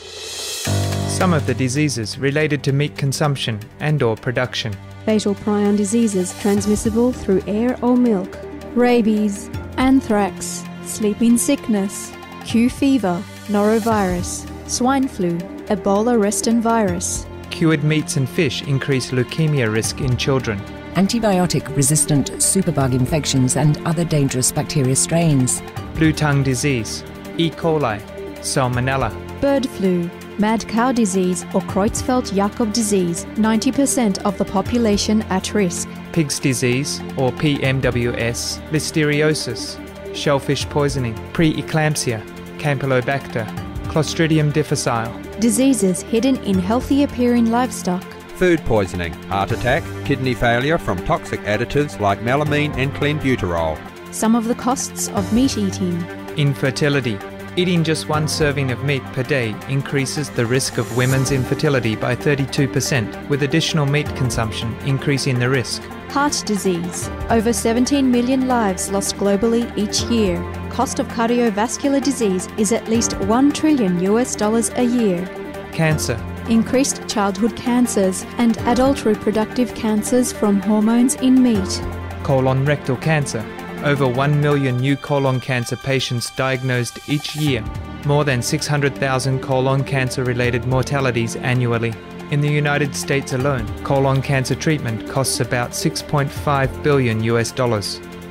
Some of the diseases related to meat consumption and/or production. Fatal prion diseases transmissible through air or milk. Rabies, anthrax, sleeping sickness, Q fever, norovirus, swine flu, Ebola reston virus. Cured meats and fish increase leukemia risk in children. Antibiotic-resistant superbug infections and other dangerous bacteria strains. Blue tongue disease, E. coli, Salmonella. Bird flu, mad cow disease or Creutzfeldt-Jakob disease, 90% of the population at risk. Pig's disease or PMWS, Listeriosis, shellfish poisoning, preeclampsia, Campylobacter, Clostridium difficile. Diseases hidden in healthy appearing livestock. Food poisoning, heart attack, kidney failure from toxic additives like melamine and clenbuterol. Some of the costs of meat eating. Infertility. Eating just 1 serving of meat per day increases the risk of women's infertility by 32%, with additional meat consumption increasing the risk. Heart disease. Over 17 million lives lost globally each year. Cost of cardiovascular disease is at least $1 trillion a year. Cancer. Increased childhood cancers and adult reproductive cancers from hormones in meat. Colon rectal cancer. over 1 million new colon cancer patients diagnosed each year, more than 600,000 colon cancer-related mortalities annually. In the United States alone, colon cancer treatment costs about $6.5 billion US.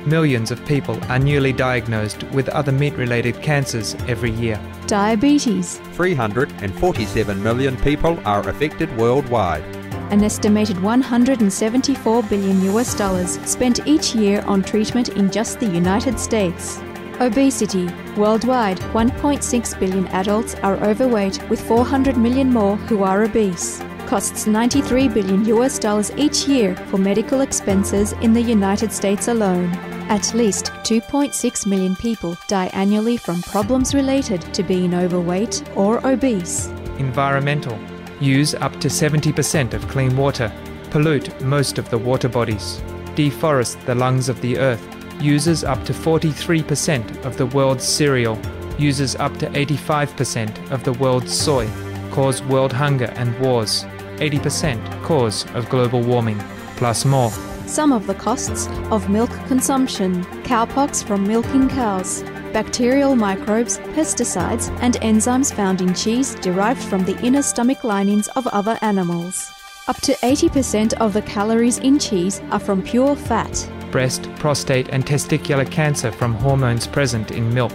Millions of people are newly diagnosed with other meat-related cancers every year. Diabetes. 347 million people are affected worldwide. An estimated 174 billion US dollars spent each year on treatment in just the United States. Obesity. Worldwide, 1.6 billion adults are overweight, with 400 million more who are obese. Costs 93 billion US dollars each year for medical expenses in the United States alone. At least 2.6 million people die annually from problems related to being overweight or obese. Environmental. Use up to 70% of clean water. Pollute most of the water bodies. Deforest the lungs of the earth. Uses up to 43% of the world's cereal. Uses up to 85% of the world's soy. Cause world hunger and wars. 80% cause of global warming, plus more. Some of the costs of milk consumption: cowpox from milking cows, bacterial microbes, pesticides, and enzymes found in cheese derived from the inner stomach linings of other animals. Up to 80% of the calories in cheese are from pure fat. Breast, prostate, and testicular cancer from hormones present in milk.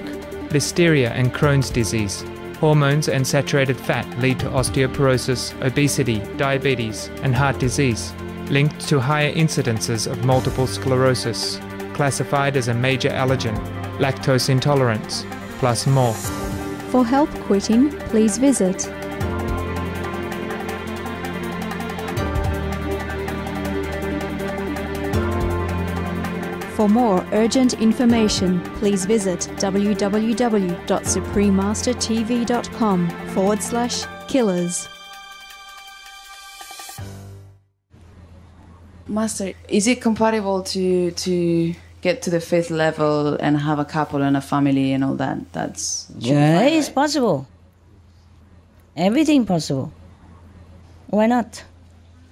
Listeria and Crohn's disease. Hormones and saturated fat lead to osteoporosis, obesity, diabetes, and heart disease, linked to higher incidences of multiple sclerosis, classified as a major allergen, lactose intolerance, plus more. For help quitting, please visit For more urgent information, please visit www.suprememastertv.com/killers. Master, is it compatible to get to the 5th level and have a couple and a family and all that? Yeah, it's possible. Everything possible. Why not?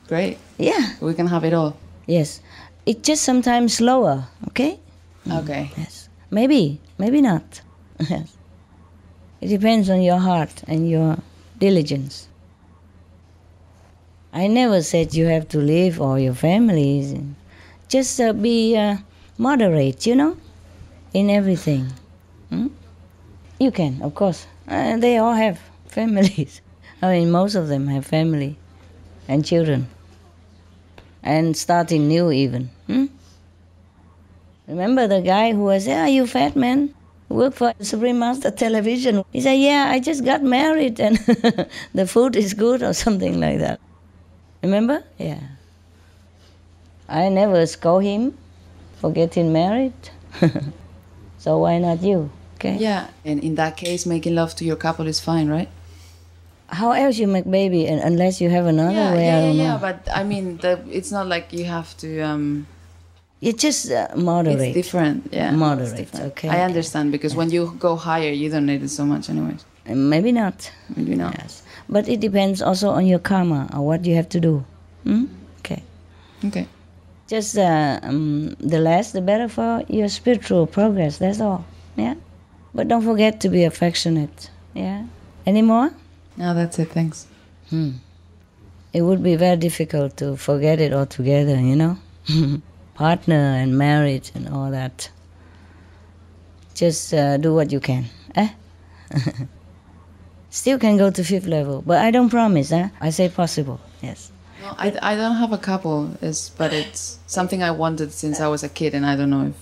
Great. Yeah. We can have it all. Yes. It's just sometimes slower, okay? Okay. Yes. Maybe not. Yes. It depends on your heart and your diligence. I never said you have to leave all your families. Just be moderate, in everything. You can, of course. They all have families. I mean, most of them have family and children. And starting new even. Remember the guy who was, you fat man, work for Supreme Master Television. He said, I just got married and the food is good or something like that. Remember? Yeah. I never scold him for getting married. So why not you? Okay. Yeah, and in that case, making love to your couple is fine, right? How else you make baby unless you have another way? I don't know. But I mean, it's not like you have to. It's just moderate. It's different, yeah. Moderate, different. okay. I understand, because when you go higher, you don't need it so much anyways. Maybe not. Maybe not. Yes. But it depends also on your karma or what you have to do. Okay. Okay. Just the less, the better for your spiritual progress. That's all. Yeah. But don't forget to be affectionate. Yeah. Any more? No, that's it. Thanks. It would be very difficult to forget it altogether, Partner and marriage and all that. Just do what you can. Still can go to 5th level, but I don't promise. I say possible. Yes. No, I don't have a couple, but it's something I wanted since I was a kid, and I don't know if.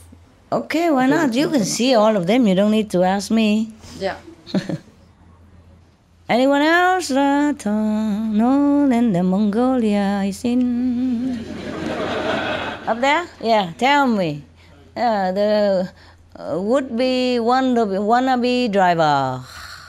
Okay, why not? You can see all of them. You don't need to ask me. Yeah. Anyone else? No, then the Mongolia is in. Up there? Yeah, tell me. The would-be wannabe driver.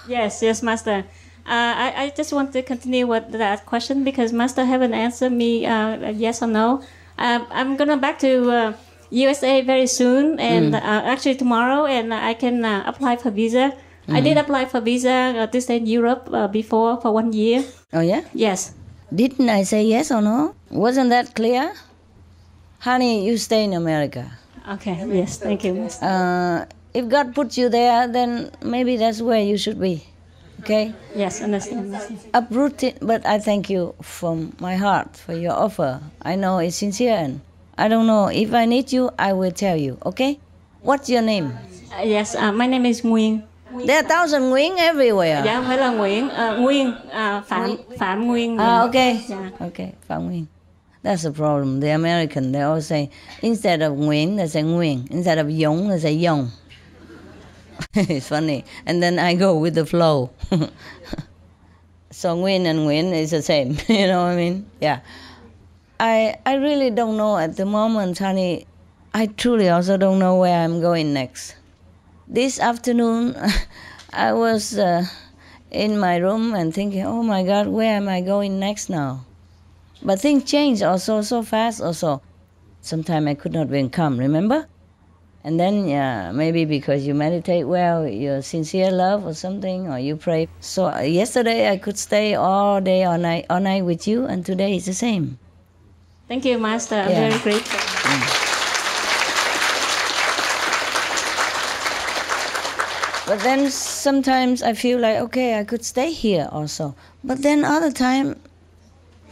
Yes, Master. I just want to continue with that question because Master haven't answered me yes or no. I'm gonna back to USA very soon, and actually tomorrow, and I can apply for visa. I did apply for visa to stay in Europe before for 1 year. Oh yeah? Yes. Didn't I say yes or no? Wasn't that clear? Honey, you stay in America. Okay, yes, thank you, Master. If God puts you there, then maybe that's where you should be. Okay? Yes, understand, Master. Uprooted, but I thank you from my heart for your offer. I know it's sincere, and I don't know. If I need you, I will tell you, okay? What's your name? Yes, my name is Nguyên. There are thousand Nguyễn everywhere. Dạ, không phải là Nguyễn, Nguyên, Phạm Nguyên. Okay. Yeah. Okay, Phạm Nguyên. That's the problem. The American, they always say, instead of Nguyễn, they say Nguyên. Instead of Dũng, they say Dong. It's funny. And then I go with the flow. So Nguyên and Nguyễn is the same. You know what I mean? Yeah. I really don't know at the moment, honey. I truly also don't know where I'm going next. This afternoon, I was in my room and thinking, oh my God, where am I going next now? But things change also so fast also. Sometimes I could not even come, remember? And then, yeah, maybe because you meditate well, your sincere love or something, or you pray. So yesterday I could stay all day, all night with you, and today it's the same. Thank you, Master. I'm very grateful. But then sometimes I feel like, okay, I could stay here also. But then other time,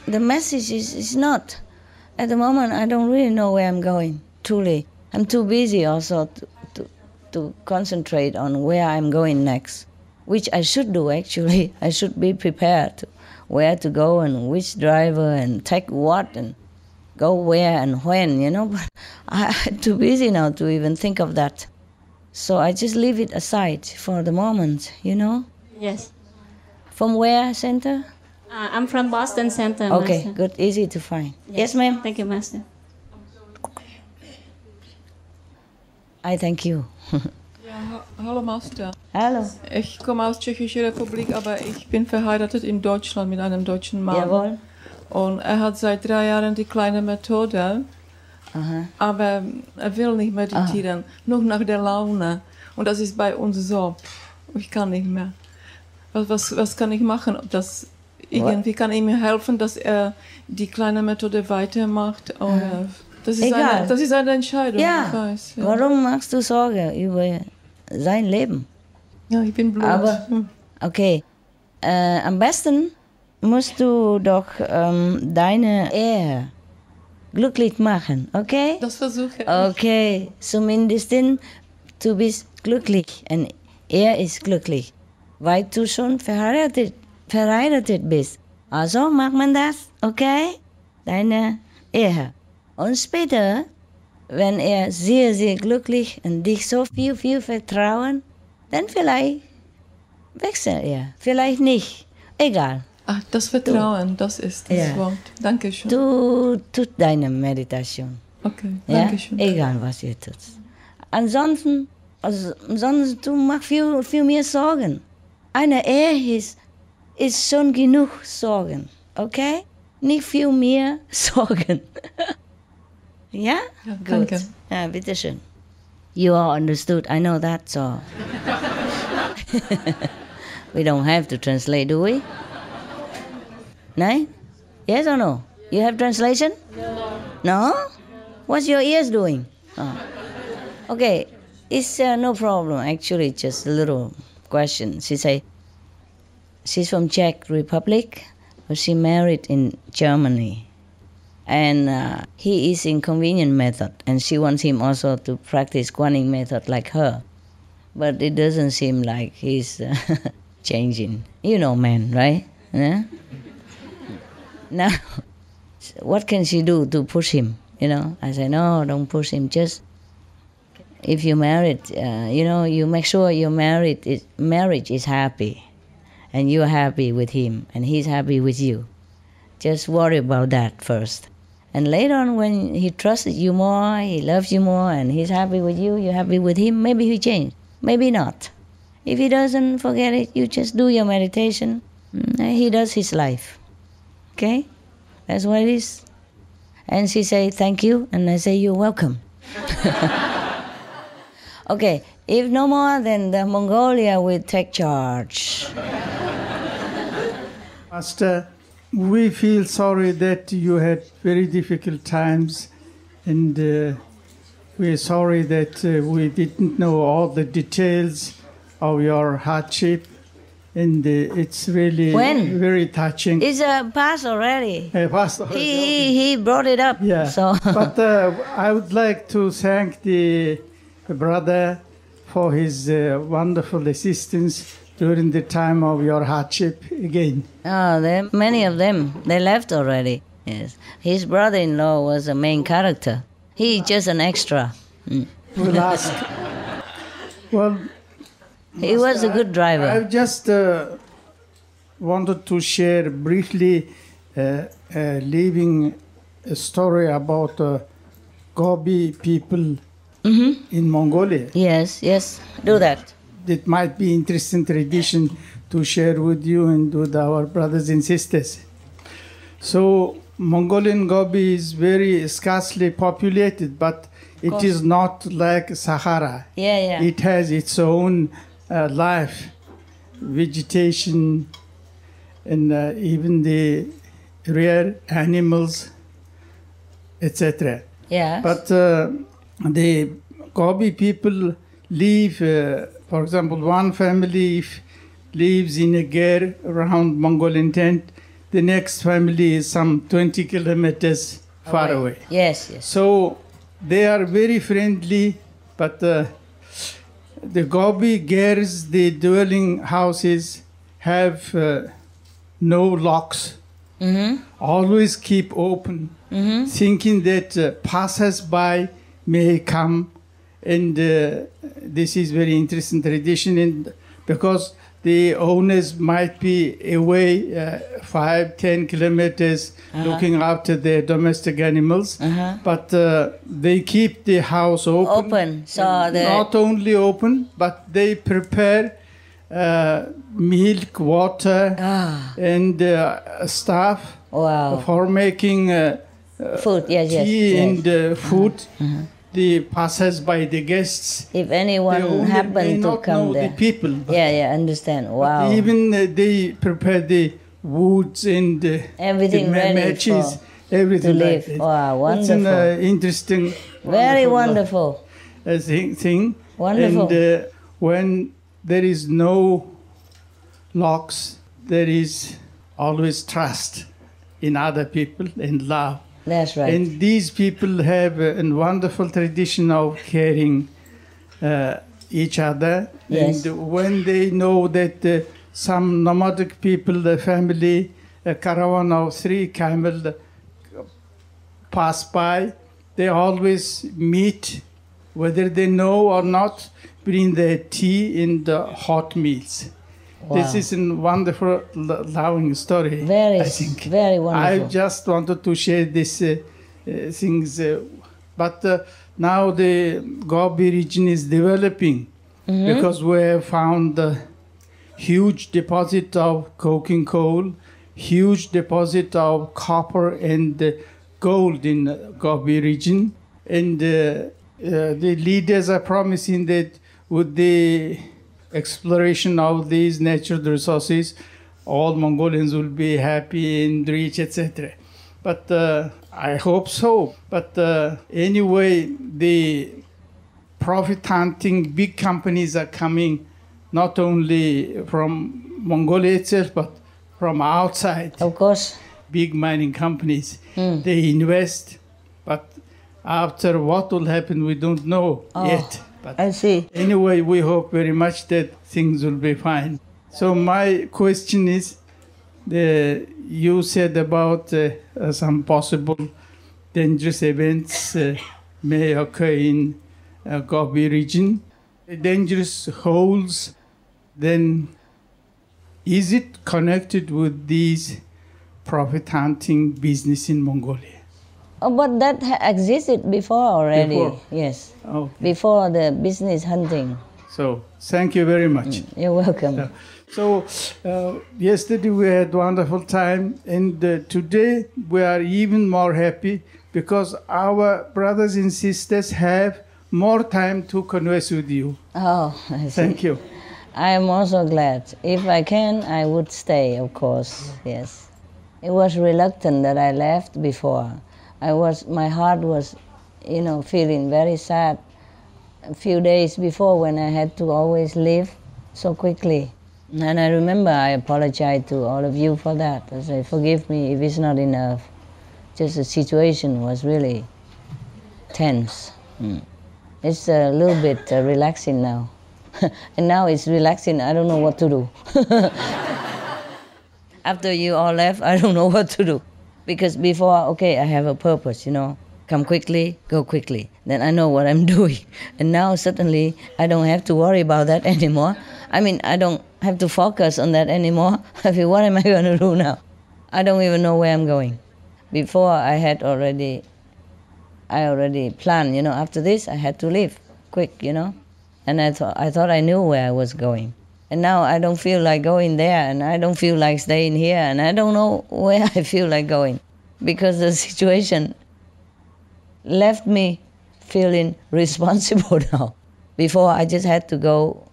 the message is not. At the moment, I don't really know where I'm going, truly. I'm too busy also to concentrate on where I'm going next, which I should do, actually. I should be prepared to where to go and which driver and take what and go where and when, you know. But I'm too busy now to even think of that. So I just leave it aside for the moment, you know? Yes. From where, Center? I'm from Boston Center, Okay, Master. good, easy to find. Yes, ma'am? Thank you, Master. I thank you. Ja, hallo Master. Hallo. Ich komme aus Tschechischer Republik, aber ich bin verheiratet in Deutschland mit einem deutschen Mann. Jawohl. Und er hat seit 3 Jahren die kleine Methode. Aha. Aber er will nicht meditieren, nur nach der Laune. Und das ist bei uns so. Ich kann nicht mehr. Was kann ich machen? Irgendwie kann ich mir helfen, dass er die kleine Methode weitermacht. Oder das ist eine Entscheidung. Ja. Ich weiß, ja. Warum machst du Sorge über sein Leben? Ja, ich bin blut. Aber, okay, am besten musst du doch deine Ehe glücklich machen, okay? Das versuche ich. Okay, zumindest du bist glücklich und er ist glücklich, weil du schon verheiratet bist. Also macht man das, okay? Deine Ehe. Und später, wenn er sehr, sehr glücklich und dich so viel vertrauen, dann vielleicht wechselt er, vielleicht nicht, egal. Ach, das Vertrauen, das ist das Wort. Dankeschön. Du tust deine Meditation. Okay, Ja? Dankeschön. Egal, was ihr tut. Ansonsten du machst viel mehr Sorgen. Eine Ehe ist schon genug Sorgen, okay? Nicht viel mehr Sorgen. Ja? Ja, Gut. danke. Ja, bitteschön. You all understood, I know that, so. We don't have to translate, do we? No? Yes or no? You have translation? No? What's your ears doing? Oh. Okay, it's no problem. Actually, just a little question. She say she's from Czech Republic, but she married in Germany. And he is in convenient method, and she wants him also to practice Guanyin method like her. But it doesn't seem like he's changing. You know men, right? Yeah? Now, what can she do to push him? You know, I say, no, don't push him. Just, if you're married, you make sure your marriage is happy. And you're happy with him, and he's happy with you. Just worry about that first. And later on, when he trusts you more, he loves you more, and he's happy with you, you're happy with him, maybe he change, maybe not. If he doesn't, forget it. You just do your meditation. He does his life. Okay? That's what it is. And she say, thank you, and I say, you're welcome. Okay, if no more, then the Mongolia will take charge. Master, we feel sorry that you had very difficult times, and we're sorry that we didn't know all the details of your hardship, and it's really very touching. It's past already. Past already. He brought it up. Yeah. So. But I would like to thank the brother for his wonderful assistance during the time of your hardship again. Oh, many of them, they left already. Yes. His brother-in-law was a main character. He's just an extra. We'll ask. Well, he was a good driver. I just wanted to share briefly leaving a story about Gobi people in Mongolia. Yes, yes, do that. It might be interesting tradition to share with you and with our brothers and sisters. So Mongolian Gobi is very scarcely populated, but it is not like Sahara. Yeah, yeah. It has its own life, vegetation, and even the rare animals, etc. Yeah. But the Gobi people live, for example, one family lives in a ger around Mongolian tent. The next family is some 20 kilometers far away. Yes, yes. So they are very friendly, but the Gobi gers, the dwelling houses, have no locks. Always keep open, thinking that passers-by may come. And this is very interesting tradition, and because the owners might be away 5-10 kilometers looking after their domestic animals, but they keep the house open. So not only open, but they prepare milk, water, and stuff for making food. Tea and food. The passers-by, the guests. If anyone happened to come there. The people. Yeah, understand. Wow. Even they prepare the woods and everything the matches, everything to live. Like that. Wow, wonderful. It's an interesting, very wonderful thing. Wonderful. And when there is no locks, there is always trust in other people and love. That's right. And these people have a wonderful tradition of caring each other. Yes. And when they know that some nomadic people, the family, a caravan of 3 camels pass by, they always meet, whether they know or not, bring their tea and hot meals. Wow. This is a wonderful, loving story. Very, I think. very wonderful. I just wanted to share these things. But now the Gobi region is developing because we have found a huge deposit of coking coal, huge deposit of copper and gold in the Gobi region. And the leaders are promising that with the exploration of these natural resources, all Mongolians will be happy and rich, etc. But I hope so. But anyway, the profit-hunting big companies are coming not only from Mongolia itself, but from outside. Of course. Big mining companies. They invest, but after what will happen, we don't know yet. But I see. Anyway, we hope very much that things will be fine. So my question is, you said about some possible dangerous events may occur in Gobi region. Dangerous holes, then is it connected with these profit-hunting business in Mongolia? Oh, but that existed before already. Before? Yes. Oh. Before the business hunting. So, thank you very much. You're welcome. So, yesterday we had a wonderful time, and today we are even more happy because our brothers and sisters have more time to converse with you. Oh, I see. Thank you. I am also glad. If I can, I would stay, of course. Yes. It was reluctant that I left before. My heart was you know, feeling very sad a few days before when I had to always leave so quickly. And I remember I apologized to all of you for that. I said, forgive me if it's not enough. Just the situation was really tense. It's a little bit relaxing now. And now it's relaxing, I don't know what to do. After you all left, I don't know what to do. Because before, okay, I have a purpose, you know. Come quickly, go quickly. Then I know what I'm doing. And now suddenly I don't have to worry about that anymore. I mean, I don't have to focus on that anymore. I feel, what am I going to do now? I don't even know where I'm going. Before I already planned, you know, after this I had to leave quick, you know. And I thought I knew where I was going. And now I don't feel like going there, and I don't feel like staying here, and I don't know where I feel like going. Because the situation left me feeling responsible now. Before I just had to go,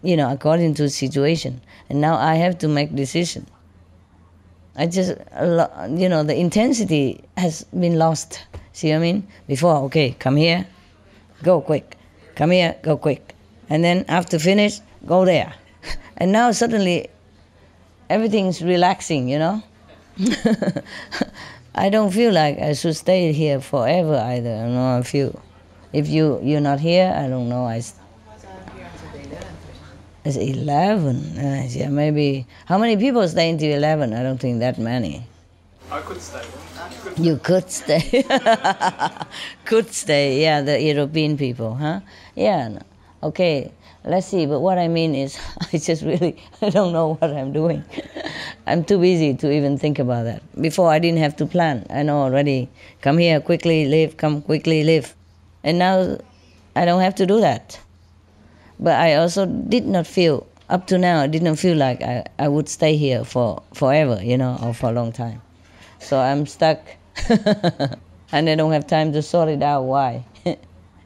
you know, according to the situation. And now I have to make decisions. I just, you know, the intensity has been lost. See what I mean? Before, okay, come here, go quick. Come here, go quick. And then after finish, go there. And now suddenly everything's relaxing, you know? I don't feel like I should stay here forever either. I don't know, I feel, if you're not here, I don't know. It's 11. Yeah, maybe. How many people stay until 11? I don't think that many. I could stay. You could stay. Could stay, yeah, the European people, huh? Yeah, no. Okay, let's see. But what I mean is, I just really, I don't know what I'm doing. I'm too busy to even think about that. Before, I didn't have to plan. I know already, come here, quickly leave, come quickly leave. And now, I don't have to do that. But I also did not feel, up to now, I did not feel like I would stay here for forever, you know, or for a long time. So I'm stuck, and I don't have time to sort it out why.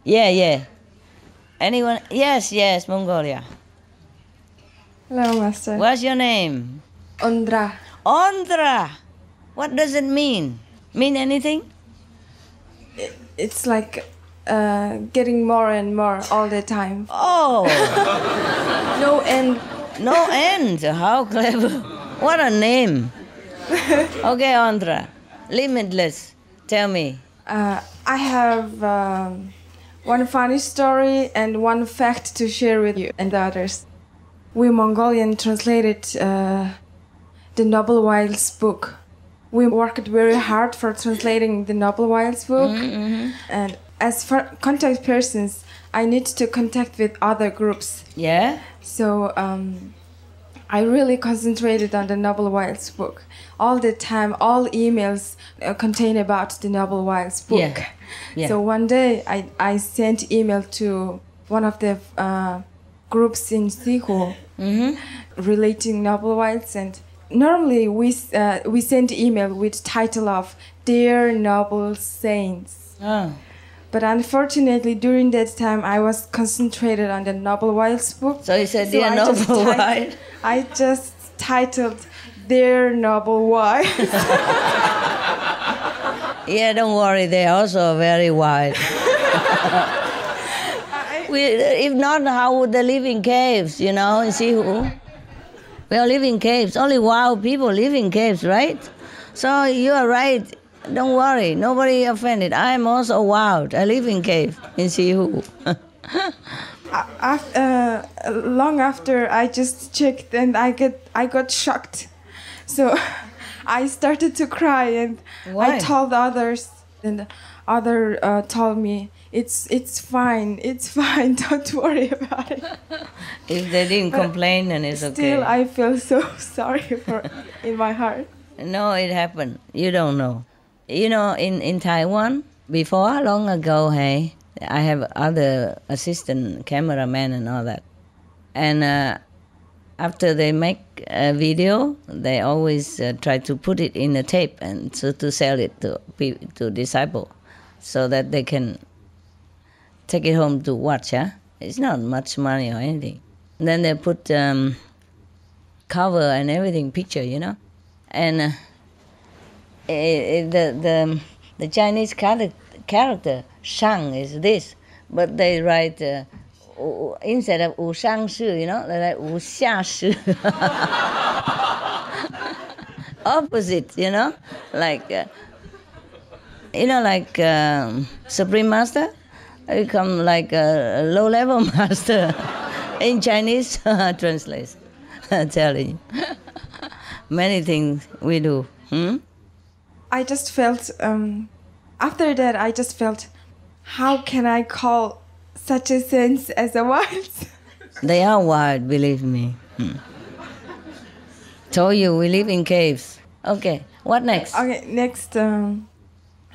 Yeah. Anyone? Yes, Mongolia. Hello, Master. What's your name? Ondra. Ondra! What does it mean? Mean anything? It's like getting more and more all the time. Oh! No end. No end? How clever. What a name. Okay, Ondra. Limitless. Tell me. I have one funny story and one fact to share with you and the others. We Mongolian translated the Noble Wilds book. We worked very hard for translating the Noble Wilds book. Mm-hmm. And as for contact persons, I need to contact with other groups. Yeah? So I really concentrated on the Noble Wilds book. All the time, all emails contain about the Noble Wilds book. Yeah. So one day I sent email to one of the groups in Sihu relating Noble Wilds, and normally we send email with title of Dear Noble Saints. Oh. But unfortunately, during that time, I was concentrated on the Noble Wilds book. So you said, Dear Noble Wilds? I just titled Dear Noble Wilds. Yeah, don't worry, they're also very wide. If not, how would they live in caves, you know, in Sihu? We all live in caves. Only wild people live in caves, right? So you are right. Don't worry, nobody offended. I am also wild. I live in cave in Sihu. Long after I just checked and I got shocked. So I started to cry and Why? I told others, and other told me it's fine, don't worry about it. If they didn't complain, then it's okay. Still, I feel so sorry for in my heart. No, it happened. You don't know. You know, in Taiwan, before, long ago, hey, I have other assistant cameraman and all that. And after they make a video, they always try to put it in a tape and to sell it to disciple, so that they can take it home to watch. Huh? It's not much money or anything. And then they put cover and everything, picture, you know, and the Chinese character. Shang is this, but they write instead of 无上士, you know, they write 无下士. Opposite, you know, like Supreme Master become like a low-level master in Chinese translation. Telling you. Many things we do. I just felt, after that, I just felt, how can I call such a sense as a wild? They are wild, believe me. Told you, we live in caves. Okay, what next? Okay, next,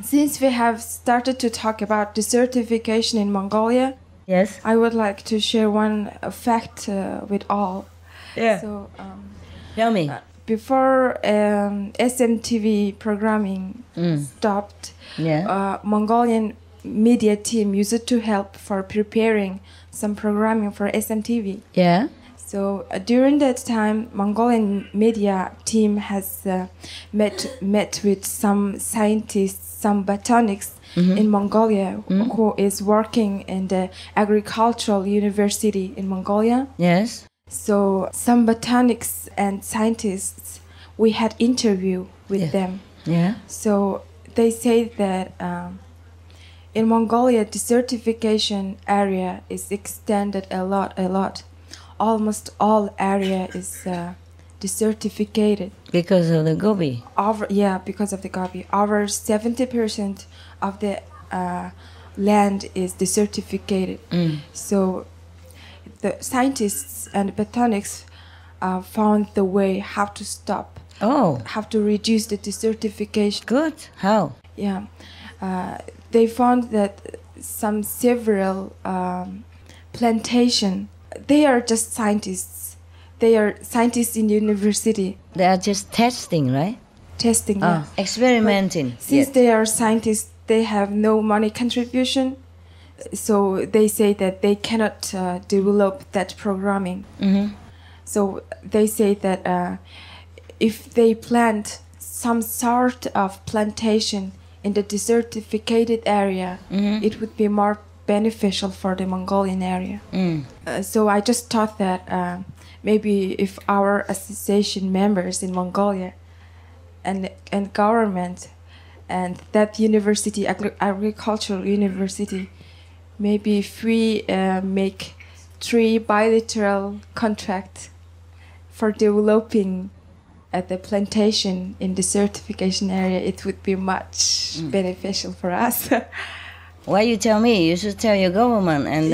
since we have started to talk about desertification in Mongolia, yes, I would like to share one fact with all. Yeah. So, tell me. Before SMTV programming stopped, Mongolian media team used to help for preparing some programming for SMTV. Yeah. So during that time, Mongolian media team has met with some scientists, some botanics in Mongolia who is working in the agricultural university in Mongolia. Yes. So some botanics and scientists, we had interview with them. Yeah. So they say that in Mongolia, desertification area is extended a lot. Almost all area is desertificated. Because of the Gobi? Because of the Gobi. Over 70% of the land is desertificated. So the scientists and botanics found the way how to stop. How to reduce the desertification. Good. How? Yeah. They found that several plantation. They are just scientists. They are scientists in university. They are just testing, right? Testing, yeah. Experimenting. But since they are scientists, they have no money contribution. So they say that they cannot develop that programming. So they say that if they plant some sort of plantation in the desertificated area, it would be more beneficial for the Mongolian area. So I just thought that maybe if our association members in Mongolia and government and that university, agricultural university, maybe if we make 3 bilateral contracts for developing at the plantation in the desertification area, it would be much beneficial for us. Why you tell me? You should tell your government and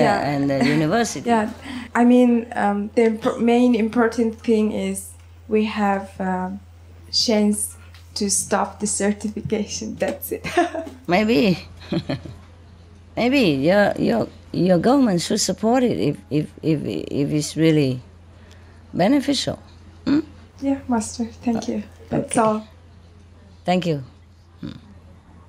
the university. Yeah, I mean, the main important thing is we have chance to stop the desertification. That's it. Maybe your government should support it if it's really beneficial. Yeah, Master. Thank you. That's all. Thank you.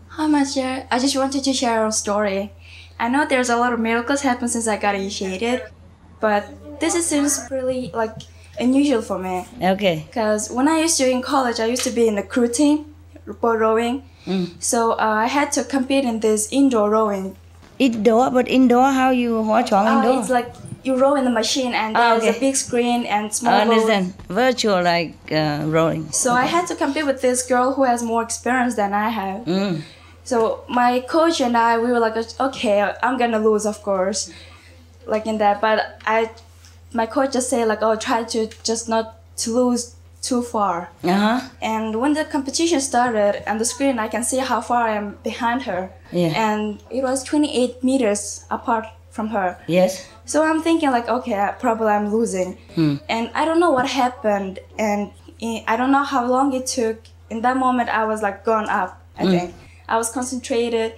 Hi, Master. I just wanted to share a story. I know there's a lot of miracles happen since I got initiated, but this seems really unusual for me. Okay. Because when I used to in college, I used to be in the crew team, boat rowing. So I had to compete in this indoor rowing. Indoor, but indoor, how you watch on indoor? It's like you row in the machine and there's a big screen and small I understand. Virtual rowing. So I had to compete with this girl who has more experience than I have. So my coach and I, we were like, okay, I'm gonna lose, of course, like in that. But my coach just said try to just not to lose too far. And when the competition started, on the screen I can see how far I am behind her. And it was 28 meters apart from her. Yes. So I'm thinking okay, probably I'm losing. And I don't know what happened, and I don't know how long it took. In that moment, I was gone up, I think. I was concentrated,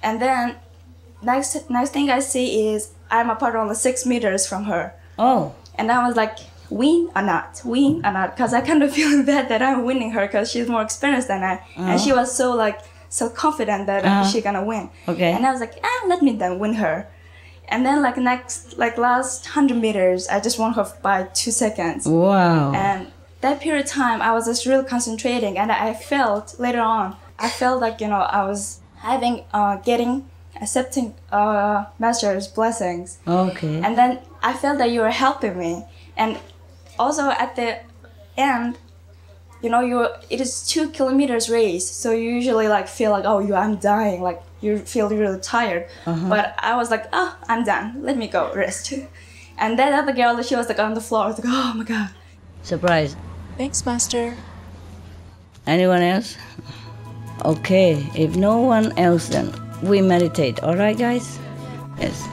and then next thing I see is I'm apart only 6 meters from her. And I was like, win or not, because I kind of feel bad that I'm winning her because she's more experienced than I, and she was so confident that she's gonna win. And I was like, let me then win her. And then last 100 meters, I just won her by 2 seconds. Wow. And that period of time, I was just really concentrating, and I felt later on, I felt I accepting Master's blessings. Okay. And then I felt that you were helping me. And also at the end, you know, it is 2 kilometers race, so you usually like feel like, oh, I'm dying, like you feel really tired. But I was like, oh, I'm done. Let me go rest. And that other girl, she was like on the floor. I was like, oh my god. Surprise. Thanks, Master. Anyone else? Okay, if no one else, then we meditate. All right, guys? Yes.